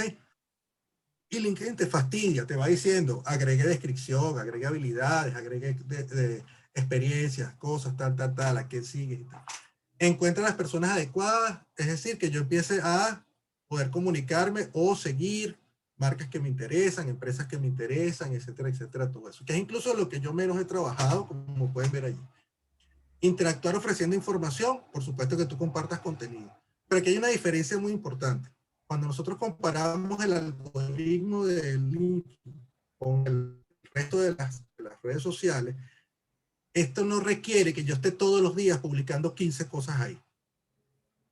Y LinkedIn te fastidia, te va diciendo, agregue descripción, agregue habilidades, agregue de experiencias, cosas, tal, a qué sigue y tal. Encuentra las personas adecuadas, es decir, que yo empiece a poder comunicarme o seguir marcas que me interesan, empresas que me interesan, etcétera, etcétera, todo eso. Que es incluso lo que yo menos he trabajado, como pueden ver allí. Interactuar ofreciendo información, por supuesto que tú compartas contenido. Pero aquí hay una diferencia muy importante. Cuando nosotros comparamos el algoritmo de LinkedIn con el resto de las redes sociales, esto no requiere que yo esté todos los días publicando 15 cosas ahí.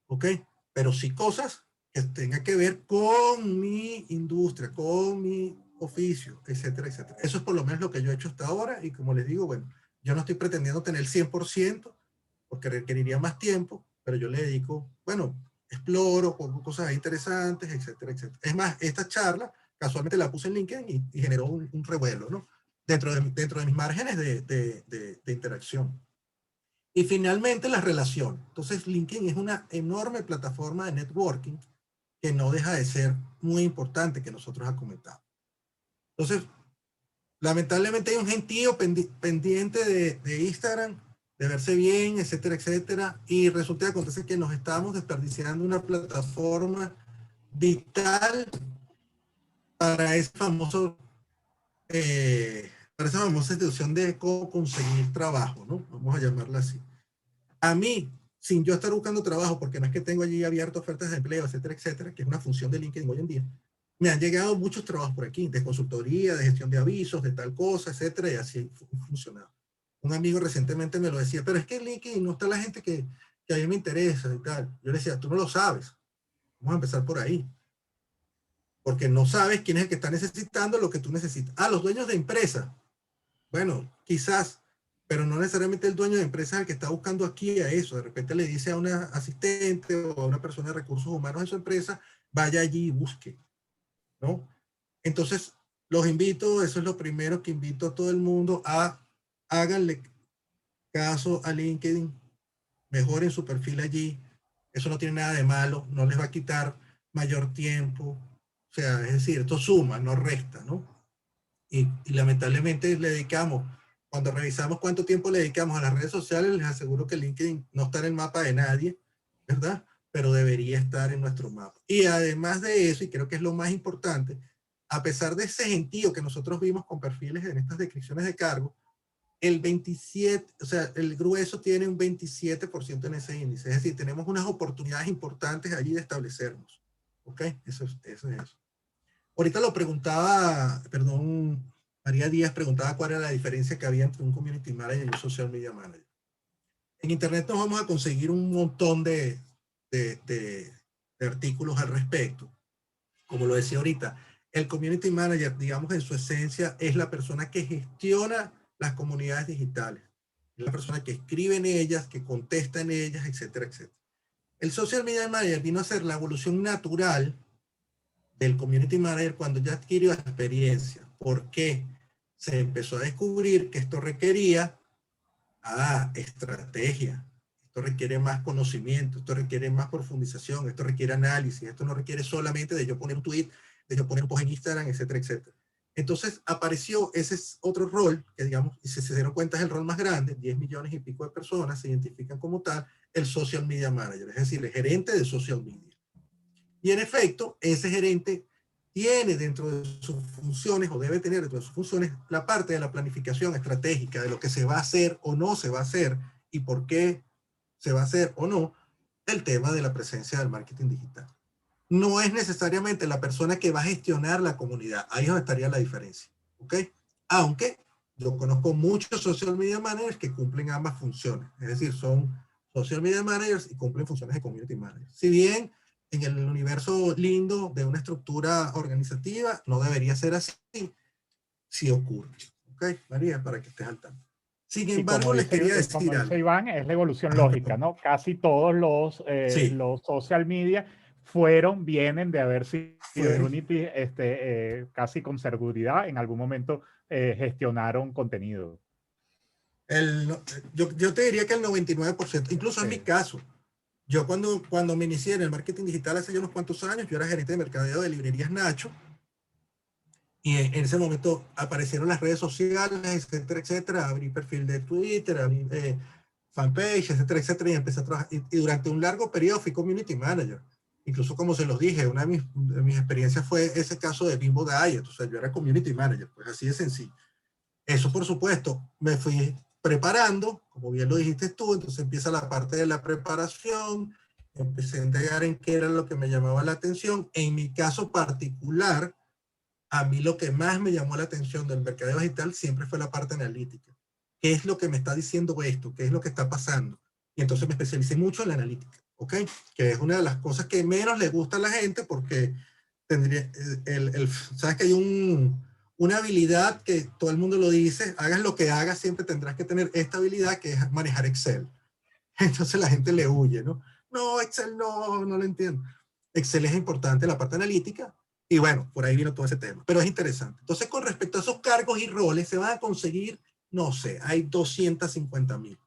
¿Ok? Pero sí cosas que tengan que ver con mi industria, con mi oficio, etcétera, etcétera. Eso es por lo menos lo que yo he hecho hasta ahora y como les digo, bueno, yo no estoy pretendiendo tener el 100% porque requeriría más tiempo, pero yo le dedico, bueno, exploro, pongo cosas interesantes, etcétera, etcétera. Es más, esta charla casualmente la puse en LinkedIn y generó un revuelo, ¿no? Dentro de mis márgenes de interacción. Y finalmente, las relaciones. Entonces, LinkedIn es una enorme plataforma de networking que no deja de ser muy importante, que nosotros ha comentado. Entonces, lamentablemente hay un gentío pendiente de Instagram, de verse bien, etcétera, etcétera, y resulta que acontece que nos estamos desperdiciando una plataforma vital para ese famoso, para esa famosa institución de cómo conseguir trabajo, ¿no? Vamos a llamarla así. A mí, sin yo estar buscando trabajo, porque no es que tengo allí abierto ofertas de empleo, etcétera, etcétera, que es una función de LinkedIn hoy en día, me han llegado muchos trabajos por aquí, de consultoría, de gestión de avisos, de tal cosa, etcétera, y así ha funcionado. Un amigo recientemente me lo decía, pero es que en LinkedIn no está la gente que a mí me interesa y tal. Yo le decía, tú no lo sabes. Vamos a empezar por ahí. Porque no sabes quién es el que está necesitando lo que tú necesitas. Ah, los dueños de empresa. Bueno, quizás, pero no necesariamente el dueño de empresa es el que está buscando aquí a eso. De repente le dice a una asistente o a una persona de recursos humanos de su empresa, vaya allí y busque, ¿no? Entonces, los invito, eso es lo primero que invito a todo el mundo a háganle caso a LinkedIn, mejoren su perfil allí. Eso no tiene nada de malo, no les va a quitar mayor tiempo. O sea, es decir, esto suma, no resta, ¿no? Y lamentablemente le dedicamos, cuando revisamos cuánto tiempo le dedicamos a las redes sociales, les aseguro que LinkedIn no está en el mapa de nadie, ¿verdad? Pero debería estar en nuestro mapa. Y además de eso, y creo que es lo más importante, a pesar de ese gentío que nosotros vimos con perfiles en estas descripciones de cargo, el 27, o sea, el grueso tiene un 27% en ese índice. Es decir, tenemos unas oportunidades importantes allí de establecernos. ¿Ok? Eso es eso. Ahorita lo preguntaba, perdón, María Díaz preguntaba cuál era la diferencia que había entre un community manager y un social media manager. En Internet nos vamos a conseguir un montón de, de, de artículos al respecto. Como lo decía ahorita, el community manager, digamos en su esencia, es la persona que gestiona las comunidades digitales. Es la persona que escribe en ellas, que contesta en ellas, etcétera, etcétera. El social media manager vino a ser la evolución natural del community manager cuando ya adquirió experiencia. ¿Por qué? Se empezó a descubrir que esto requería estrategia, esto requiere más conocimiento, esto requiere más profundización, esto requiere análisis, esto no requiere solamente de yo poner un tweet, de yo poner un post en Instagram, etcétera, etcétera. Entonces apareció ese es otro rol, que digamos, y si se dieron cuenta es el rol más grande, 10 millones y pico de personas se identifican como tal, el social media manager, es decir, el gerente de social media. Y en efecto, ese gerente tiene dentro de sus funciones, o debe tener dentro de sus funciones, la parte de la planificación estratégica de lo que se va a hacer o no se va a hacer y por qué se va a hacer o no el tema de la presencia del marketing digital. No es necesariamente la persona que va a gestionar la comunidad. Ahí es donde estaría la diferencia. ¿Ok? Aunque yo conozco muchos social media managers que cumplen ambas funciones. Es decir, son social media managers y cumplen funciones de community manager. Si bien en el universo lindo de una estructura organizativa no debería ser así, sí ocurre. ¿Ok, María? Para que estés al tanto. Sin Y embargo, les quería como decir dice algo. Iván, es la evolución Ajá, lógica, perdón. ¿no? Casi todos Sí, los social media vienen de haber sido fueron. Unity, casi con seguridad, en algún momento gestionaron contenido. Yo te diría que el 99%, incluso en mi Sí. caso, yo cuando me inicié en el marketing digital hace ya unos cuantos años, yo era gerente de mercadeo de librerías Nacho, y en ese momento aparecieron las redes sociales, etcétera, etcétera, abrí perfil de Twitter, abrí fanpage, etcétera, etcétera, y empecé a trabajar, y durante un largo periodo fui community manager. Incluso como se los dije, una de mis experiencias fue ese caso de Bimbo Diet, o sea, yo era community manager, pues así de sencillo. Eso, por supuesto, me fui preparando, como bien lo dijiste tú, entonces empieza la parte de la preparación, empecé a indagar en qué era lo que me llamaba la atención. En mi caso particular, a mí lo que más me llamó la atención del mercadeo digital siempre fue la parte analítica. ¿Qué es lo que me está diciendo esto? ¿Qué es lo que está pasando? Y entonces me especialicé mucho en la analítica, ¿ok? Que es una de las cosas que menos le gusta a la gente porque tendría, sabes que hay una habilidad que todo el mundo lo dice, hagas lo que hagas, siempre tendrás que tener esta habilidad que es manejar Excel. Entonces la gente le huye, ¿no? No, Excel no lo entiendo. Excel es importante, la parte analítica, y bueno, por ahí vino todo ese tema, pero es interesante. Entonces, con respecto a esos cargos y roles, se van a conseguir, no sé, hay 250,000.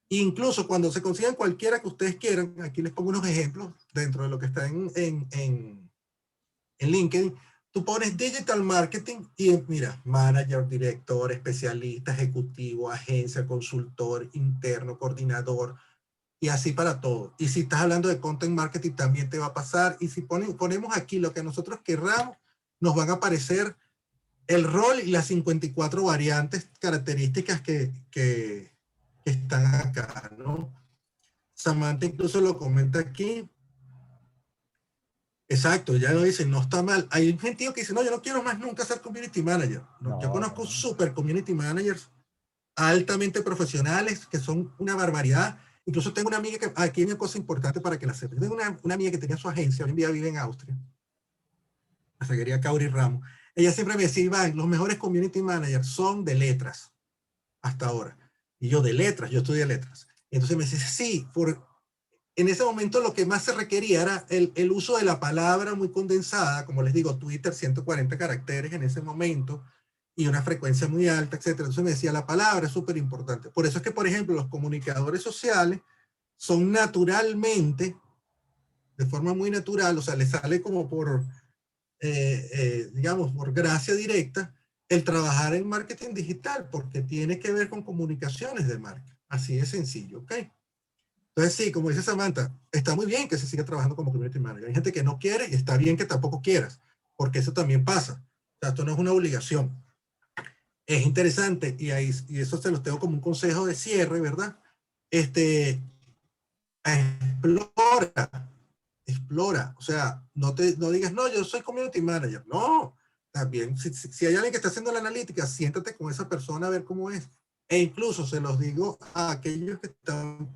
Incluso cuando se consigan cualquiera que ustedes quieran, aquí les pongo unos ejemplos dentro de lo que está en LinkedIn, tú pones digital marketing y mira, manager, director, especialista, ejecutivo, agencia, consultor, interno, coordinador, y así para todo. Y si estás hablando de content marketing también te va a pasar. Y si ponemos aquí lo que nosotros querramos, nos van a aparecer el rol y las 54 variantes, características que están acá, ¿no? Samantha incluso lo comenta aquí. Exacto, ya lo dicen, no está mal. Hay gente que dice, no, yo no quiero más nunca ser community manager. No, yo No, no, conozco no. super community managers altamente profesionales que son una barbaridad. Incluso tengo una amiga que, aquí hay una cosa importante para que la sepas. Tengo una amiga que tenía su agencia, hoy en día vive en Austria, la seguiría Cauri Ramos. Ella siempre me decía, Iván, los mejores community managers son de letras, hasta ahora. Y yo de letras, yo estudié letras. Y entonces me dice, sí, en ese momento lo que más se requería era el uso de la palabra muy condensada, como les digo, Twitter 140 caracteres en ese momento, y una frecuencia muy alta, etcétera. Entonces me decía, la palabra es súper importante. Por eso es que, por ejemplo, los comunicadores sociales son naturalmente, de forma muy natural, o sea, les sale como digamos, por gracia directa, el trabajar en marketing digital, porque tiene que ver con comunicaciones de marca. Así de sencillo, ¿ok? Entonces, sí, como dice Samantha, está muy bien que se siga trabajando como community manager. Hay gente que no quiere y está bien que tampoco quieras, porque eso también pasa. O sea, esto no es una obligación. Es interesante y eso se los tengo como un consejo de cierre, ¿verdad? Este, explora, explora. O sea, no digas, no, yo soy community manager. No, también, si hay alguien que está haciendo la analítica, siéntate con esa persona a ver cómo es. E incluso se los digo a aquellos que están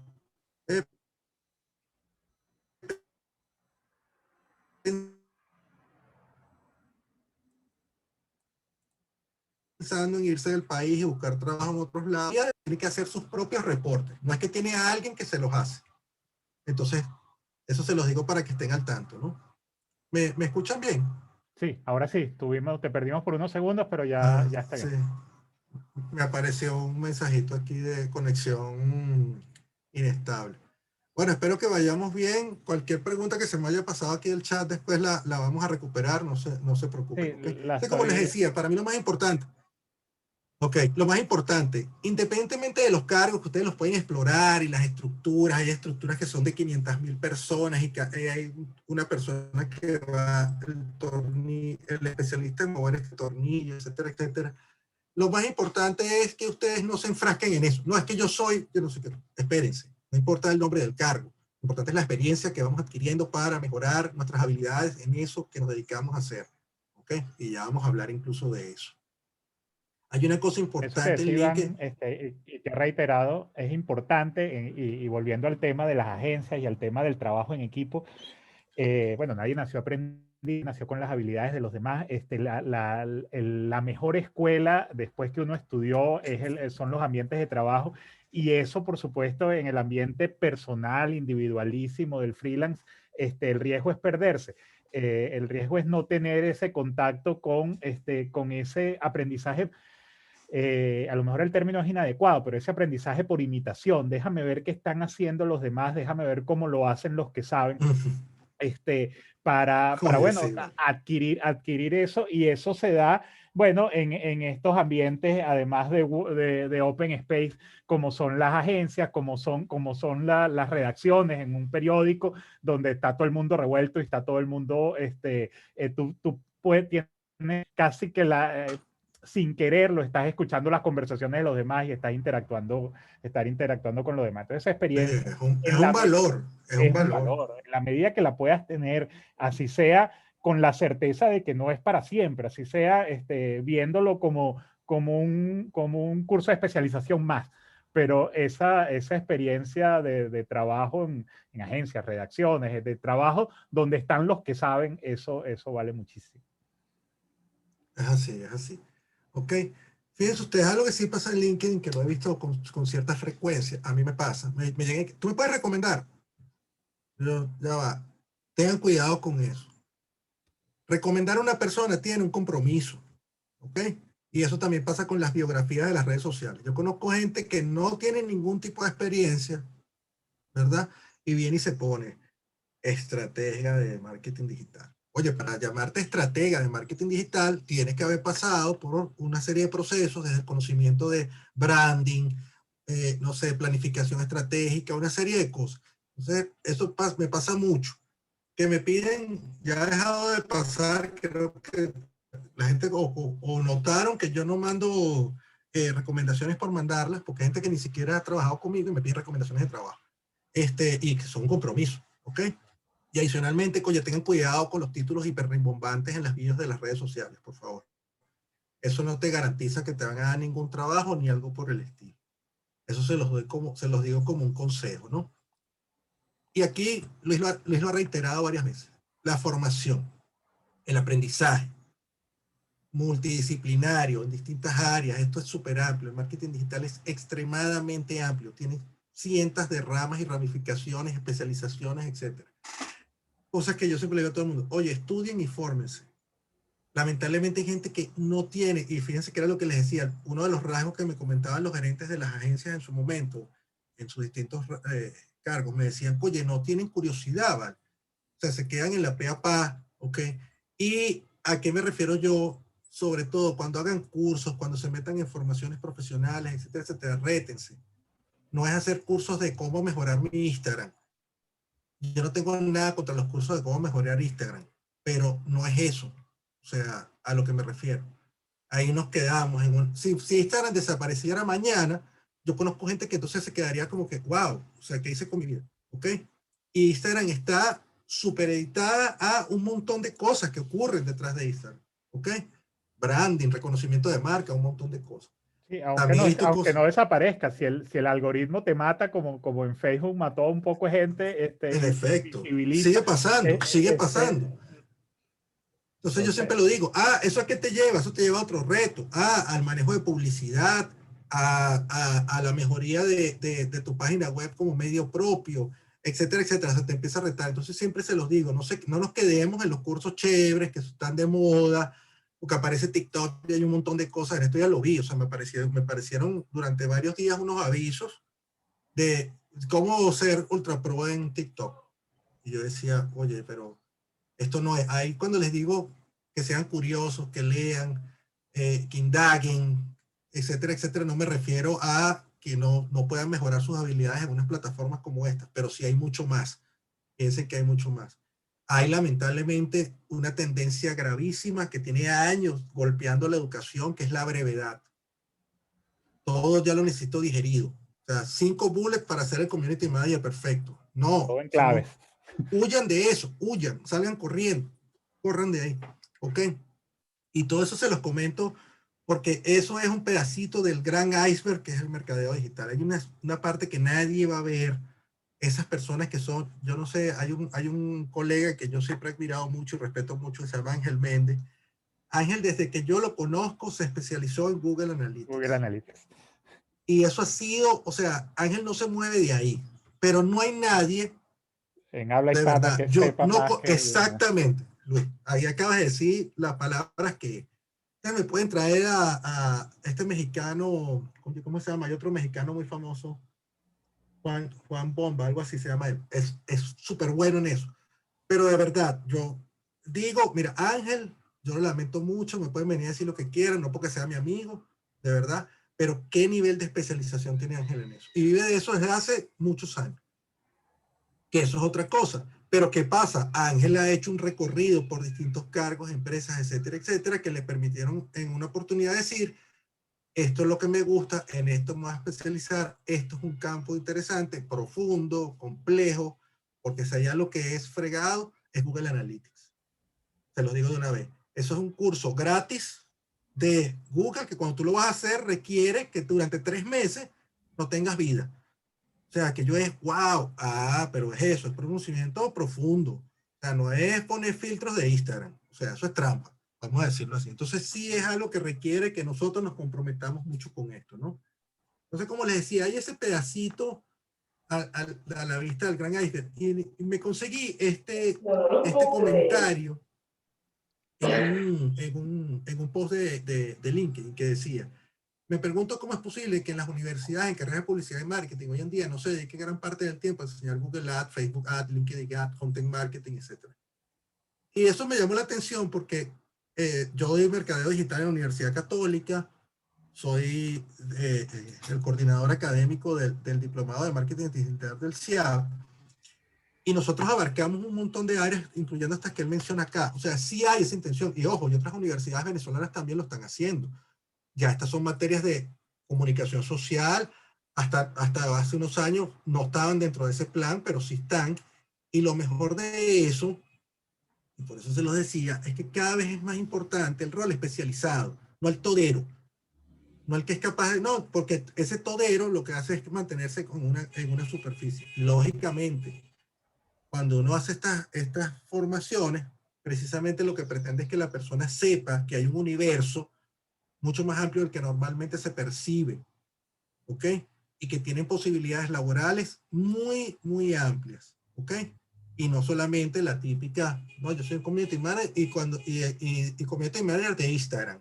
pensando en irse del país y buscar trabajo en otros lados, tiene que hacer sus propios reportes. No es que tiene a alguien que se los hace. Entonces, eso se los digo para que estén al tanto, ¿no? ¿Me escuchan bien? Sí, ahora sí, te perdimos por unos segundos, pero ya, Ah, ya está sí. bien. Me apareció un mensajito aquí de conexión inestable. Bueno, espero que vayamos bien. Cualquier pregunta que se me haya pasado aquí del chat, después la vamos a recuperar, no se preocupen, Sí, ¿ok? la Entonces, como les estoy. decía, para mí lo más importante, ok, lo más importante, independientemente de los cargos que ustedes los pueden explorar y las estructuras, hay estructuras que son de 500.000 personas y que hay una persona que va, el especialista en mover este tornillo, etcétera, etcétera. Lo más importante es que ustedes no se enfrasquen en eso. No es que yo no sé qué. Espérense. No importa el nombre del cargo. Lo importante es la experiencia que vamos adquiriendo para mejorar nuestras habilidades en eso que nos dedicamos a hacer. ¿Ok? Y ya vamos a hablar incluso de eso. Hay una cosa Eso que importante en decía Iván, LinkedIn. y que he reiterado, es importante, y volviendo al tema de las agencias y al tema del trabajo en equipo, bueno, nadie nació aprendido, nació con las habilidades de los demás. La mejor escuela después que uno estudió son los ambientes de trabajo, y eso, por supuesto, en el ambiente personal, individualísimo del freelance, el riesgo es perderse. El riesgo es no tener ese contacto con ese aprendizaje. A lo mejor el término es inadecuado, pero ese aprendizaje por imitación, déjame ver qué están haciendo los demás, déjame ver cómo lo hacen los que saben, este, para Oye, bueno, sí, vale. adquirir eso, y eso se da, bueno, en estos ambientes, además de open space, como son las agencias, como son las redacciones en un periódico, donde está todo el mundo revuelto y está todo el mundo, tú tienes casi que sin querer lo estás escuchando las conversaciones de los demás y estar interactuando con los demás. Entonces, esa experiencia Es en un la, valor, es un es un valor. valor. En la medida que la puedas tener, así sea con la certeza de que no es para siempre, así sea viéndolo como un curso de especialización más. Pero esa experiencia de trabajo en agencias, redacciones, de trabajo donde están los que saben, eso vale muchísimo. Es así, es así. Ok. Fíjense ustedes, algo que sí pasa en LinkedIn, que lo he visto con cierta frecuencia. A mí me pasa. ¿Tú me puedes recomendar? Ya va. Tengan cuidado con eso. Recomendar a una persona tiene un compromiso, ¿ok? Y eso también pasa con las biografías de las redes sociales. Yo conozco gente que no tiene ningún tipo de experiencia, ¿verdad? Y viene y se pone estratega de marketing digital. Oye, para llamarte estratega de marketing digital, tienes que haber pasado por una serie de procesos, desde el conocimiento de branding, no sé, planificación estratégica, una serie de cosas. Entonces, eso me pasa mucho que me piden, ya ha dejado de pasar, creo que la gente o notaron que yo no mando recomendaciones por mandarlas, porque hay gente que ni siquiera ha trabajado conmigo y me pide recomendaciones de trabajo, y que son un compromiso, ¿ok? Y adicionalmente, oye, tengan cuidado con los títulos hiperrimbombantes en las videos de las redes sociales, por favor. Eso no te garantiza que te van a dar ningún trabajo ni algo por el estilo. Eso se los digo como un consejo, ¿no? Y aquí Luis lo ha reiterado varias veces. La formación, el aprendizaje multidisciplinario en distintas áreas, esto es súper amplio. El marketing digital es extremadamente amplio, tiene cientos de ramas y ramificaciones, especializaciones, etcétera. Cosas que yo siempre le digo a todo el mundo, oye, estudien y fórmense. Lamentablemente hay gente que no tiene, y fíjense que era lo que les decía, uno de los rasgos que me comentaban los gerentes de las agencias en su momento, en sus distintos cargos, me decían, oye, no tienen curiosidad, ¿vale? O sea, se quedan en la peapa, ¿ok? ¿Y a qué me refiero yo? Sobre todo cuando hagan cursos, cuando se metan en formaciones profesionales, etcétera, etcétera, rétense. No es hacer cursos de cómo mejorar mi Instagram. Yo no tengo nada contra los cursos de cómo mejorar Instagram, pero no es eso. O sea, a lo que me refiero. Ahí nos quedamos. Si Instagram desapareciera mañana, yo conozco gente que entonces se quedaría como que, wow, o sea, ¿qué hice con mi vida? ¿Ok? Y Instagram está supereditada a un montón de cosas que ocurren detrás de Instagram. ¿Ok? Branding, reconocimiento de marca, un montón de cosas. Sí, aunque También no, he visto aunque cosas, no desaparezca, si el algoritmo te mata, como en Facebook mató a un poco de gente, en y te efecto, invisibiliza, sigue pasando. Entonces yo entonces, siempre lo digo, ¿eso a qué te lleva? Eso te lleva a otro reto, al manejo de publicidad, a la mejoría de tu página web como medio propio, etcétera, etcétera. O sea, te empieza a retar. Entonces siempre se los digo, no nos quedemos en los cursos chéveres que están de moda, o que aparece TikTok y hay un montón de cosas. Esto ya lo vi, o sea, me parecieron durante varios días unos avisos de cómo ser ultra pro en TikTok. Y yo decía, oye, pero esto no es. Ahí cuando les digo que sean curiosos, que lean, que indaguen, etcétera, etcétera, no me refiero a que no puedan mejorar sus habilidades en unas plataformas como estas, pero sí hay mucho más. Piensen que hay mucho más. Hay lamentablemente una tendencia gravísima que tiene años golpeando la educación, que es la brevedad. Todo ya lo necesito digerido. O sea, 5 bullets para hacer el community manager perfecto. No, Todo en claves. huyan de eso, huyan, salgan corriendo, corran de ahí, ¿ok? Y todo eso se los comento porque eso es un pedacito del gran iceberg que es el mercadeo digital. Hay una parte que nadie va a ver, esas personas que son, yo no sé, hay un colega que yo siempre he admirado mucho y respeto mucho, se llama Ángel Méndez. Ángel, desde que yo lo conozco, se especializó en Google Analytics. Google Analytics. Y eso ha sido, o sea, Ángel no se mueve de ahí, pero no hay nadie En habla de hispana verdad. que Yo sepa no, más que... exactamente, Luis, ahí acabas de decir las palabras que me pueden traer a este mexicano, ¿cómo se llama? Hay otro mexicano muy famoso, Juan Bomba, algo así se llama él. Es súper bueno en eso. Pero de verdad, yo digo, mira, Ángel, yo lo lamento mucho, me pueden venir a decir lo que quieran, no porque sea mi amigo, de verdad, pero qué nivel de especialización tiene Ángel en eso. Y vive de eso desde hace muchos años, que eso es otra cosa. Pero ¿qué pasa? Ángel ha hecho un recorrido por distintos cargos, empresas, etcétera, etcétera, que le permitieron en una oportunidad decir, esto es lo que me gusta, en esto me voy a especializar, esto es un campo interesante, profundo, complejo, porque si allá lo que es fregado es Google Analytics. Se los digo de una vez. Eso es un curso gratis de Google que cuando tú lo vas a hacer requiere que durante 3 meses no tengas vida. O sea, que yo es, wow, pero es eso, es conocimiento profundo. O sea, no es poner filtros de Instagram. O sea, eso es trampa, vamos a decirlo así. Entonces sí es algo que requiere que nosotros nos comprometamos mucho con esto, ¿no? Entonces, como les decía, hay ese pedacito a la vista del gran iceberg. Y me conseguí este comentario en un post de LinkedIn que decía, me pregunto cómo es posible que en las universidades en carreras de publicidad y marketing hoy en día no se dediquen gran parte del tiempo a enseñar Google Ads, Facebook Ads, LinkedIn Ads, Content Marketing, etc. Y eso me llamó la atención porque yo doy mercadeo digital en la Universidad Católica, soy el coordinador académico del Diplomado de Marketing Digital del CIAB, y nosotros abarcamos un montón de áreas, incluyendo estas que él menciona acá. O sea, sí hay esa intención, y ojo, y otras universidades venezolanas también lo están haciendo. Ya estas son materias de comunicación social, hasta hace unos años no estaban dentro de ese plan, pero sí están. Y lo mejor de eso, y por eso se los decía, es que cada vez es más importante el rol especializado, no el todero, no el que es capaz de, no, porque ese todero lo que hace es mantenerse en una superficie. Lógicamente, cuando uno hace estas formaciones, precisamente lo que pretende es que la persona sepa que hay un universo mucho más amplio del que normalmente se percibe, ¿ok? Y que tienen posibilidades laborales muy, muy amplias, ¿ok? Y no solamente la típica, no, yo soy un community manager y community manager de Instagram,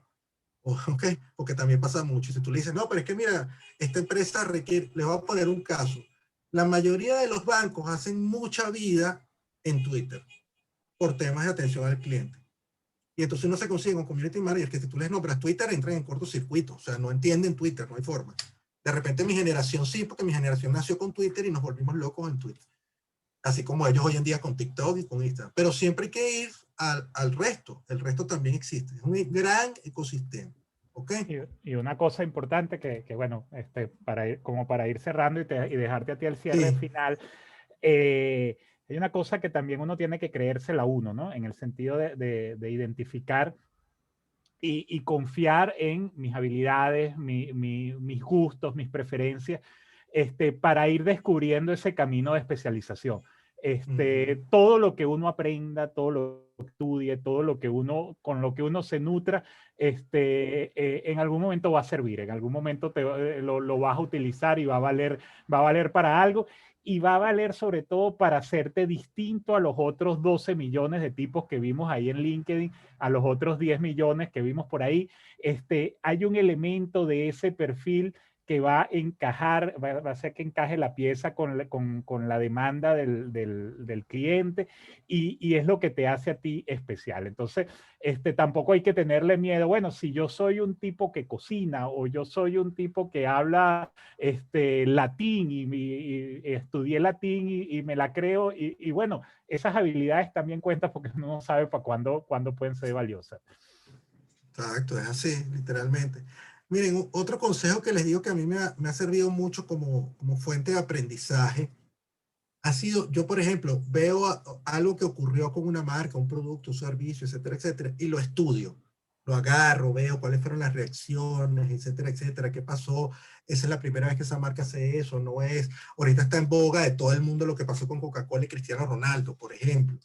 ¿ok? Porque también pasa mucho. Y si tú le dices, no, pero es que mira, esta empresa requiere, les voy a poner un caso. La mayoría de los bancos hacen mucha vida en Twitter por temas de atención al cliente. Y entonces uno se consigue con community manager que si tú les nombras Twitter entran en cortocircuito, o sea, no entienden Twitter, no hay forma. De repente mi generación sí, porque mi generación nació con Twitter y nos volvimos locos en Twitter. Así como ellos hoy en día con TikTok y con Instagram. Pero siempre hay que ir al resto, el resto también existe. Es un gran ecosistema. ¿Ok? Y una cosa importante bueno, como para ir cerrando y dejarte a ti el cierre Sí. final, hay una cosa que también uno tiene que creérsela uno, ¿no? En el sentido de identificar y confiar en mis habilidades, mis gustos, mis preferencias, para ir descubriendo ese camino de especialización. Todo lo que uno aprenda, todo lo estudie, todo lo que uno, con lo que uno se nutra, en algún momento va a servir, en algún momento lo vas a utilizar y va a valer para algo, y va a valer sobre todo para hacerte distinto a los otros 12 millones de tipos que vimos ahí en LinkedIn, a los otros 10 millones que vimos por ahí. Hay un elemento de ese perfil que va a encajar, va a hacer que encaje la pieza con la demanda del cliente, y es lo que te hace a ti especial. Entonces, tampoco hay que tenerle miedo. Bueno, si yo soy un tipo que cocina, o yo soy un tipo que habla latín y estudié latín y me la creo, y bueno, esas habilidades también cuentan, porque uno no sabe para cuándo pueden ser valiosas. Exacto, es así, literalmente. Miren, otro consejo que les digo que a mí me ha servido mucho como fuente de aprendizaje ha sido, yo por ejemplo, veo algo que ocurrió con una marca, un producto, un servicio, etcétera, etcétera, y lo estudio. Lo agarro, veo cuáles fueron las reacciones, etcétera, etcétera, qué pasó. Esa es la primera vez que esa marca hace eso, no es. Ahorita está en boga de todo el mundo lo que pasó con Coca-Cola y Cristiano Ronaldo, por ejemplo.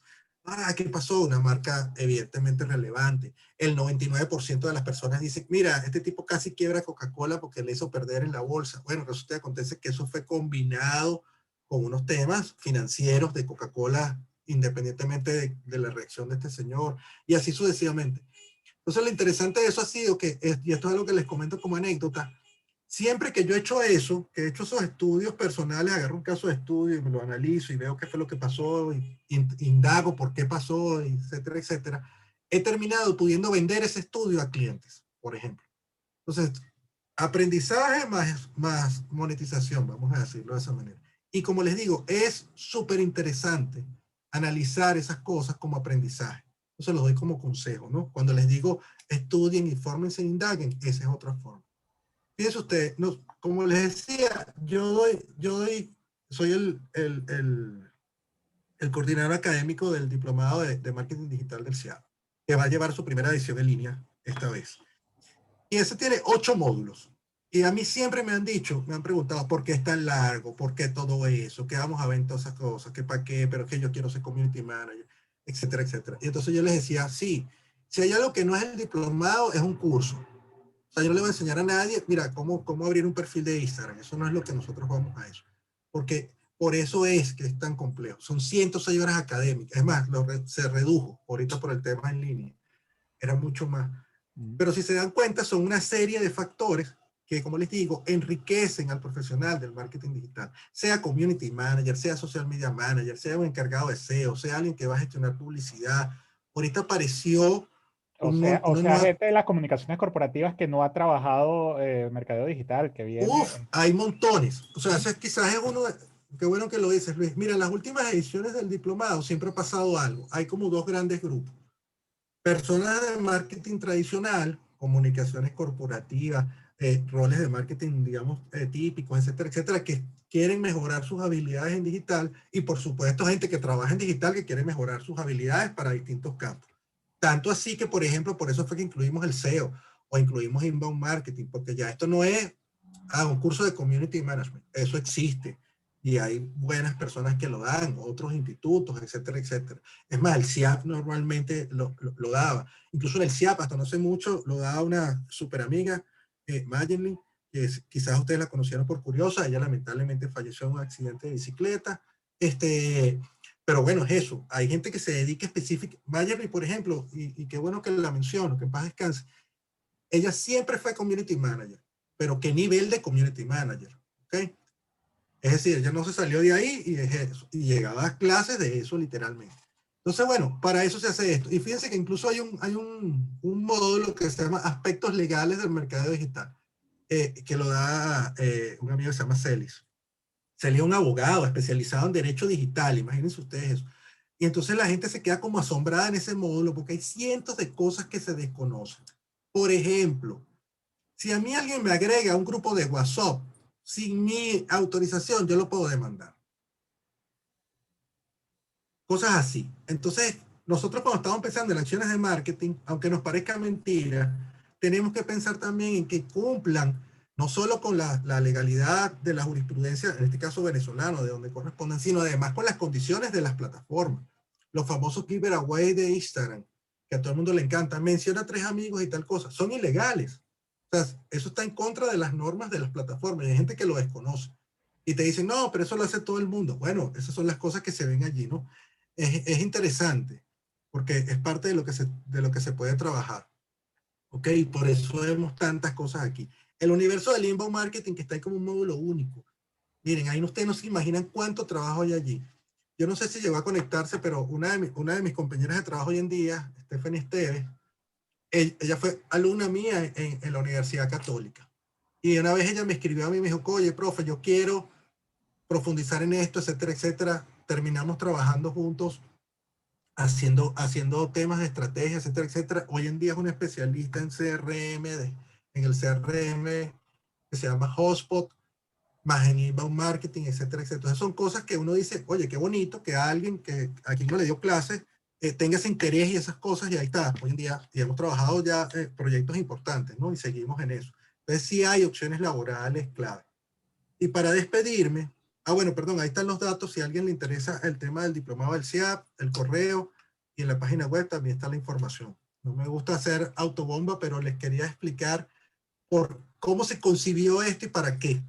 ¿Qué pasó? Una marca evidentemente relevante. El 99% de las personas dicen, mira, este tipo casi quiebra Coca-Cola porque le hizo perder en la bolsa. Bueno, resulta que acontece que eso fue combinado con unos temas financieros de Coca-Cola, independientemente de la reacción de este señor, y así sucesivamente. Entonces, lo interesante de eso ha sido que, y esto es algo que les comento como anécdota, siempre que yo he hecho eso, que he hecho esos estudios personales, agarro un caso de estudio y me lo analizo y veo qué fue lo que pasó, y indago por qué pasó, etcétera, etcétera, he terminado pudiendo vender ese estudio a clientes, por ejemplo. Entonces, aprendizaje más monetización, vamos a decirlo de esa manera. Y como les digo, es súper interesante analizar esas cosas como aprendizaje. Entonces, lo doy como consejo, ¿no? Cuando les digo estudien, infórmense, indaguen, esa es otra forma. Fíjense usted, no, como les decía, soy el coordinador académico del diplomado de marketing digital del CIAP, que va a llevar su primera edición en línea esta vez. Y ese tiene 8 módulos. Y a mí siempre me han dicho, me han preguntado por qué es tan largo, por qué todo eso, qué vamos a ver en todas esas cosas, qué para qué, pero que yo quiero ser community manager, etcétera, etcétera. Y entonces yo les decía, sí, si hay algo que no es el diplomado, es un curso. O sea, yo no le voy a enseñar a nadie, mira, cómo abrir un perfil de Instagram. Eso no es lo que nosotros vamos a eso. Porque por eso es que es tan complejo. Son 106 horas académicas. Es más, se redujo ahorita por el tema en línea. Era mucho más. Pero si se dan cuenta, son una serie de factores que, como les digo, enriquecen al profesional del marketing digital, sea community manager, sea social media manager, sea un encargado de SEO, sea alguien que va a gestionar publicidad. Ahorita apareció O una sea, nueva... gente de las comunicaciones corporativas que no ha trabajado mercadeo digital, que Uf, viene. hay montones. O sea, ese quizás es uno de... Qué bueno que lo dices, Luis. Mira, en las últimas ediciones del diplomado siempre ha pasado algo. Hay como dos grandes grupos. Personas de marketing tradicional, comunicaciones corporativas, roles de marketing, digamos, típicos, etcétera, etcétera, que quieren mejorar sus habilidades en digital, y por supuesto gente que trabaja en digital que quiere mejorar sus habilidades para distintos campos. Tanto así que, por ejemplo, por eso fue que incluimos el SEO o incluimos inbound marketing, porque ya esto no es un curso de community management, eso existe. Y hay buenas personas que lo dan, otros institutos, etcétera, etcétera. Es más, el CIAP normalmente lo daba. Incluso en el CIAP, hasta no sé mucho, lo daba una super amiga, Mayenlin, que quizás ustedes la conocieron por curiosa. Ella lamentablemente falleció en un accidente de bicicleta. Pero bueno, es eso. Hay gente que se dedica específicamente. Mayenlin, por ejemplo, y qué bueno que la menciono, que en paz descanse. Ella siempre fue community manager, pero ¿qué nivel de community manager? ¿Ok? Es decir, ella no se salió de ahí y llegaba a clases de eso literalmente. Entonces, bueno, para eso se hace esto. Y fíjense que incluso hay un módulo que se llama Aspectos Legales del Mercado Digital, que lo da un amigo que se llama Celis. Celis es un abogado especializado en derecho digital, imagínense ustedes eso. Y entonces la gente se queda como asombrada en ese módulo porque hay cientos de cosas que se desconocen. Por ejemplo, si a mí alguien me agrega a un grupo de WhatsApp sin mi autorización, yo lo puedo demandar. Cosas así. Entonces, nosotros cuando estamos pensando en acciones de marketing, aunque nos parezca mentira, tenemos que pensar también en que cumplan no solo con la legalidad de la jurisprudencia, en este caso venezolano, de donde corresponden, sino además con las condiciones de las plataformas. los famosos giveaway de Instagram, que a todo el mundo le encanta, menciona a 3 amigos y tal cosa, son ilegales. O sea, eso está en contra de las normas de las plataformas. Hay gente que lo desconoce. Y te dicen, no, pero eso lo hace todo el mundo. Bueno, esas son las cosas que se ven allí, ¿no? Es interesante, porque es parte de lo que se puede trabajar. ¿Ok? Y por eso vemos tantas cosas aquí. El universo del inbound marketing que está ahí como un módulo único. Miren, ahí ustedes no se imaginan cuánto trabajo hay allí. Yo no sé si llegó a conectarse, pero una de mis compañeras de trabajo hoy en día, Stephanie Esteves, ella fue alumna mía en la Universidad Católica. Y una vez ella me escribió a mí y me dijo, oye, profe, yo quiero profundizar en esto, etcétera, etcétera. Terminamos trabajando juntos, haciendo temas de estrategia, etcétera, etcétera. Hoy en día es una especialista en CRM, en el CRM que se llama Hotspot, más en inbound marketing, etcétera, etcétera. Entonces son cosas que uno dice, oye, qué bonito que alguien a quien no le dio clases tenga ese interés y esas cosas, y ahí está, hoy en día, y hemos trabajado ya proyectos importantes, ¿no? Y seguimos en eso. Entonces sí hay opciones laborales clave. Y para despedirme, bueno, perdón, ahí están los datos, si a alguien le interesa el tema del diplomado del CIAP, el correo, y en la página web también está la información. No me gusta hacer autobomba, pero les quería explicar por cómo se concibió esto y para qué.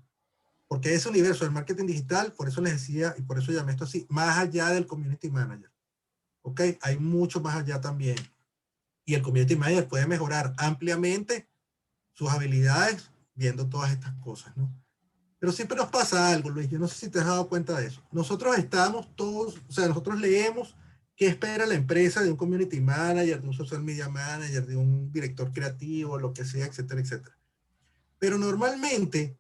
Porque ese universo del marketing digital, por eso les decía, y por eso llamé esto así, más allá del community manager. ¿Ok? Hay mucho más allá también. Y el community manager puede mejorar ampliamente sus habilidades viendo todas estas cosas, ¿no? Pero siempre nos pasa algo, Luis. Yo no sé si te has dado cuenta de eso. Nosotros estamos todos, o sea, nosotros leemos qué espera la empresa de un community manager, de un social media manager, de un director creativo, lo que sea, etcétera, etcétera. Pero normalmente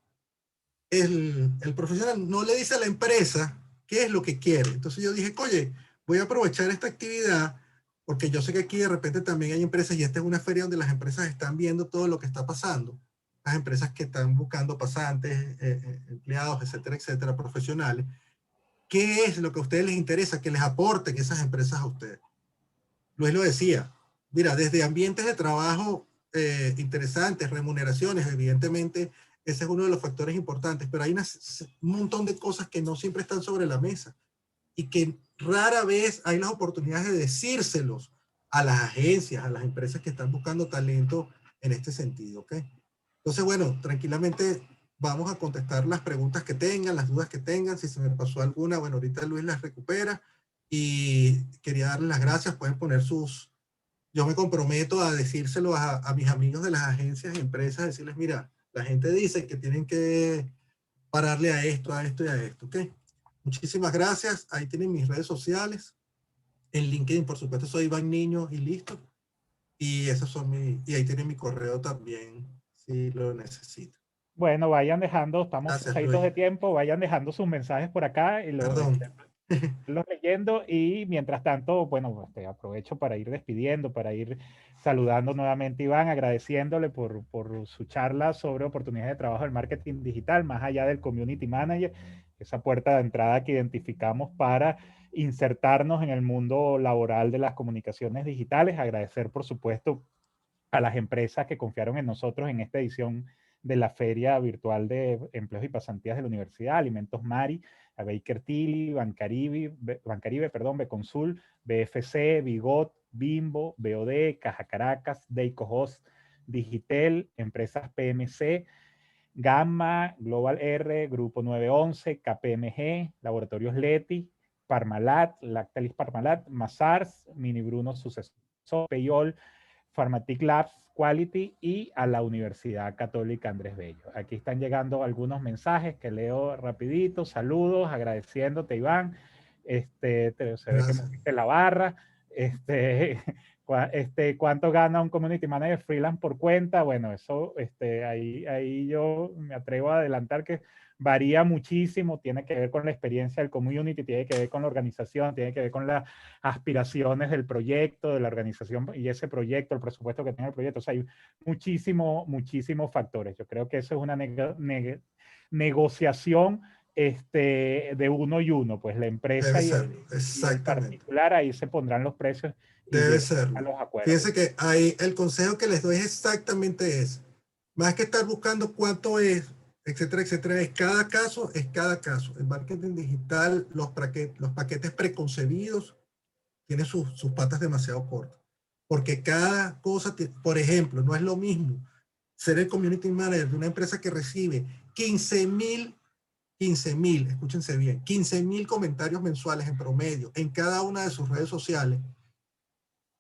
el profesional no le dice a la empresa qué es lo que quiere. Entonces yo dije, oye, voy a aprovechar esta actividad porque yo sé que aquí de repente también hay empresas y esta es una feria donde las empresas están viendo todo lo que está pasando. Las empresas que están buscando pasantes, empleados, etcétera, etcétera, profesionales. ¿Qué es lo que a ustedes les interesa que les aporten esas empresas a ustedes? Luis lo decía, mira, desde ambientes de trabajo interesantes, remuneraciones, evidentemente, ese es uno de los factores importantes, pero hay un montón de cosas que no siempre están sobre la mesa y que rara vez hay las oportunidades de decírselos a las agencias, a las empresas que están buscando talento en este sentido, ¿ok? Entonces, bueno, tranquilamente vamos a contestar las preguntas que tengan, las dudas que tengan. Si se me pasó alguna, bueno, ahorita Luis las recupera. Y quería darles las gracias. Pueden poner yo me comprometo a decírselo a mis amigos de las agencias y empresas, decirles, mira, la gente dice que tienen que pararle a esto, a esto y a esto, ¿ok? Muchísimas gracias. Ahí tienen mis redes sociales. En LinkedIn, por supuesto, soy Iván Niño y listo. Y esos son y ahí tienen mi correo también, si lo necesitan. Bueno, vayan dejando, estamos Gracias, pasaditos Luis. de tiempo, vayan dejando sus mensajes por acá y Perdón. los leyendo. Y mientras tanto, bueno, aprovecho para ir despidiendo, para ir saludando nuevamente a Iván, agradeciéndole por su charla sobre oportunidades de trabajo del marketing digital, más allá del community manager, esa puerta de entrada que identificamos para insertarnos en el mundo laboral de las comunicaciones digitales. Agradecer, por supuesto, a las empresas que confiaron en nosotros en esta edición de la Feria Virtual de Empleos y Pasantías de la Universidad, Alimentos Mari, a Baker Tilly, Bancaribe, perdón, Beconsul, BFC, Bigot, Bimbo, BOD, Caja Caracas, Deico Host, Digitel, Empresas PMC, Gamma, Global R, Grupo 911, KPMG, Laboratorios Leti, Parmalat, Lactalis Parmalat, Mazars, Mini Bruno Sucesor, Payol, Pharmatic Labs Quality y a la Universidad Católica Andrés Bello. Aquí están llegando algunos mensajes que leo rapidito. Saludos, agradeciéndote, Iván. Se ve que moviste la barra. ¿Cuánto gana un community manager freelance por cuenta? Bueno, eso, ahí yo me atrevo a adelantar que varía muchísimo, tiene que ver con la experiencia del community, tiene que ver con la organización, tiene que ver con las aspiraciones del proyecto, de la organización y ese proyecto, el presupuesto que tiene el proyecto. O sea, hay muchísimos factores. Yo creo que eso es una negociación de uno y uno, pues la empresa Debe y ser, el exactamente. particular, ahí se pondrán los precios y Debe llegar a serlo. los acuerdos. Fíjense que ahí el consejo que les doy es exactamente ese. Más que estar buscando cuánto es, etcétera, etcétera, es cada caso, es cada caso. El marketing digital, los paquetes preconcebidos tiene sus patas demasiado cortas. Porque cada cosa, por ejemplo, no es lo mismo ser el community manager de una empresa que recibe 15.000, escúchense bien, 15.000 comentarios mensuales en promedio en cada una de sus redes sociales,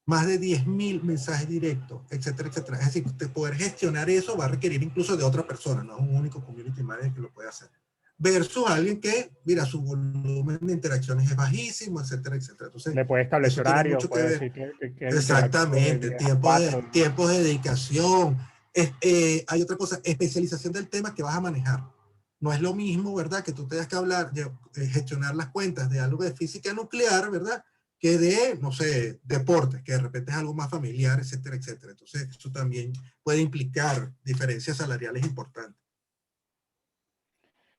más de 10.000 mensajes directos, etcétera, etcétera. Es decir, usted poder gestionar eso va a requerir incluso de otra persona, no es un único community manager que lo puede hacer. Versus alguien que, mira, su volumen de interacciones es bajísimo, etcétera, etcétera. Entonces, Le puede eso establecer tiene horarios, mucho que puede ver. decir que interactúe de Exactamente, 10 a 4. tiempos de dedicación. Hay otra cosa, especialización del tema que vas a manejar. No es lo mismo, ¿verdad? Que tú tengas que hablar, gestionar las cuentas de algo de física nuclear, ¿verdad? Que de, no sé, deportes, que de repente es algo más familiar, etcétera, etcétera. Entonces, eso también puede implicar diferencias salariales importantes.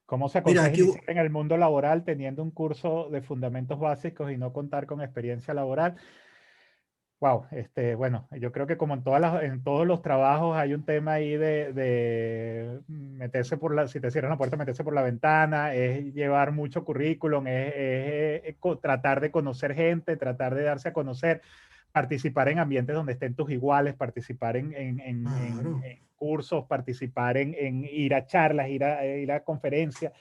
¿Cómo se Mira, aconseja aquí iniciar en el mundo laboral teniendo un curso de fundamentos básicos y no contar con experiencia laboral? Wow, bueno, yo creo que como en todos los trabajos hay un tema ahí de meterse si te cierran la puerta, meterse por la ventana, es llevar mucho currículum, tratar de conocer gente, tratar de darse a conocer, participar en ambientes donde estén tus iguales, participar claro. en cursos, participar en ir a charlas, ir a conferencias.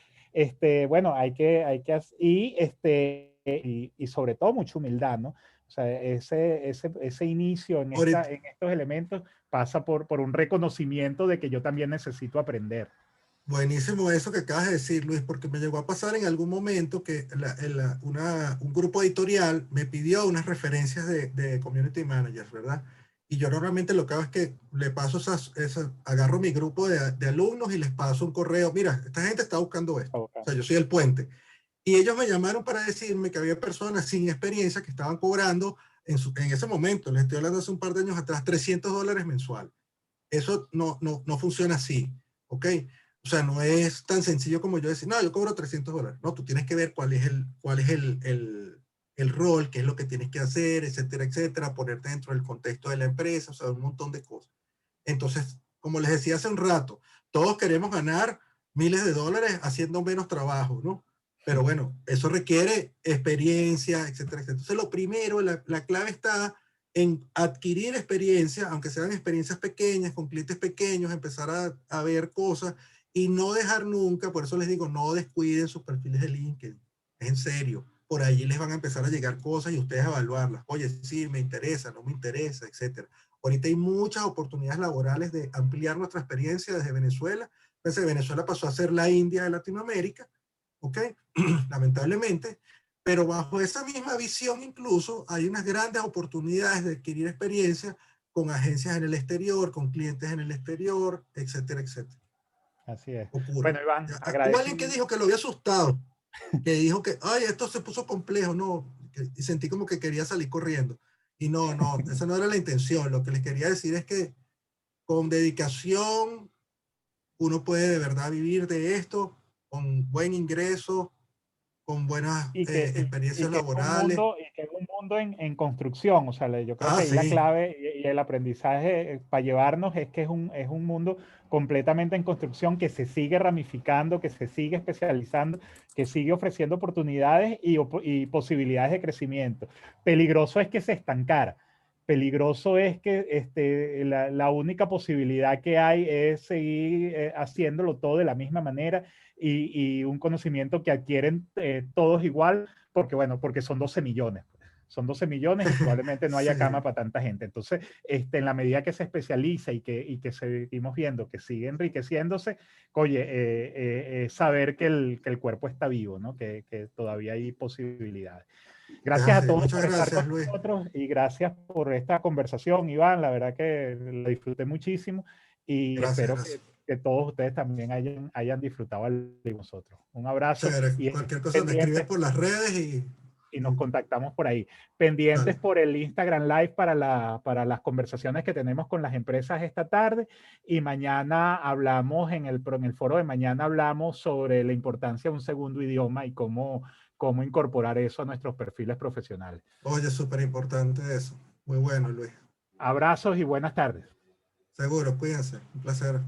Bueno, y sobre todo mucha humildad, ¿no? O sea, ese inicio Ahorita, en estos elementos pasa por un reconocimiento de que yo también necesito aprender. buenísimo eso que acabas de decir, Luis, porque me llegó a pasar en algún momento que un grupo editorial me pidió unas referencias de community managers, ¿verdad? Y yo normalmente lo que hago es que le paso agarro mi grupo de alumnos y les paso un correo, mira, esta gente está buscando esto. O sea, yo soy el puente. Y ellos me llamaron para decirme que había personas sin experiencia que estaban cobrando en ese momento, les estoy hablando hace un par de años atrás, $300 mensual. Eso no funciona así, ¿ok? O sea, no es tan sencillo como yo decir, no, yo cobro $300. No, tú tienes que ver cuál es el rol, qué es lo que tienes que hacer, etcétera, etcétera, ponerte dentro del contexto de la empresa, o sea, un montón de cosas. Entonces, como les decía hace un rato, todos queremos ganar miles de dólares haciendo menos trabajo, ¿no? Pero bueno, eso requiere experiencia, etcétera, etcétera. Entonces, lo primero, la clave está en adquirir experiencia, aunque sean experiencias pequeñas, con clientes pequeños, empezar a ver cosas y no dejar nunca, por eso les digo, no descuiden sus perfiles de LinkedIn. Es en serio. Por allí les van a empezar a llegar cosas y ustedes a evaluarlas. Oye, sí, me interesa, no me interesa, etcétera. Ahorita hay muchas oportunidades laborales de ampliar nuestra experiencia desde Venezuela. Entonces, Venezuela pasó a ser la India de Latinoamérica, ¿ok? Lamentablemente, pero bajo esa misma visión incluso hay unas grandes oportunidades de adquirir experiencia con agencias en el exterior, con clientes en el exterior, etcétera, etcétera. Así es. Ocurre. Bueno, Iván, Hubo alguien que agradecido. dijo que lo había asustado, que dijo que, ay, esto se puso complejo, no, y sentí como que quería salir corriendo. Y no, esa no era la intención. Lo que les quería decir es que con dedicación uno puede de verdad vivir de esto, con buen ingreso, con buenas Y experiencias que es un laborales. mundo, en construcción. O sea, yo creo que Ah, ahí la sí, clave y el aprendizaje para llevarnos es que es un mundo completamente en construcción que se sigue ramificando, que se sigue especializando, que sigue ofreciendo oportunidades y posibilidades de crecimiento. Peligroso es que se estancara. Peligroso es que la única posibilidad que hay es seguir haciéndolo todo de la misma manera y un conocimiento que adquieren todos igual, porque bueno, porque son 12 millones. Son 12 millones y probablemente no haya cama sí, para tanta gente. Entonces, en la medida que se especializa y que seguimos viendo que sigue enriqueciéndose, oye, saber que el cuerpo está vivo, ¿no? Que todavía hay posibilidades. es Gracias a así. todos Muchas por estar gracias, con Luis. nosotros y gracias por esta conversación, Iván. La verdad que la disfruté muchísimo y Gracias, espero gracias. que todos ustedes también hayan disfrutado de nosotros. Un abrazo Chévere. y Cualquier cosa me escribes pendientes por las redes y y nos contactamos por ahí. Pendientes dale. por el Instagram Live para las conversaciones que tenemos con las empresas esta tarde y mañana hablamos en el foro de mañana hablamos sobre la importancia de un segundo idioma y cómo incorporar eso a nuestros perfiles profesionales. Oye, súper importante eso. Muy bueno, Luis. Abrazos y buenas tardes. Seguro, cuídense. Un placer.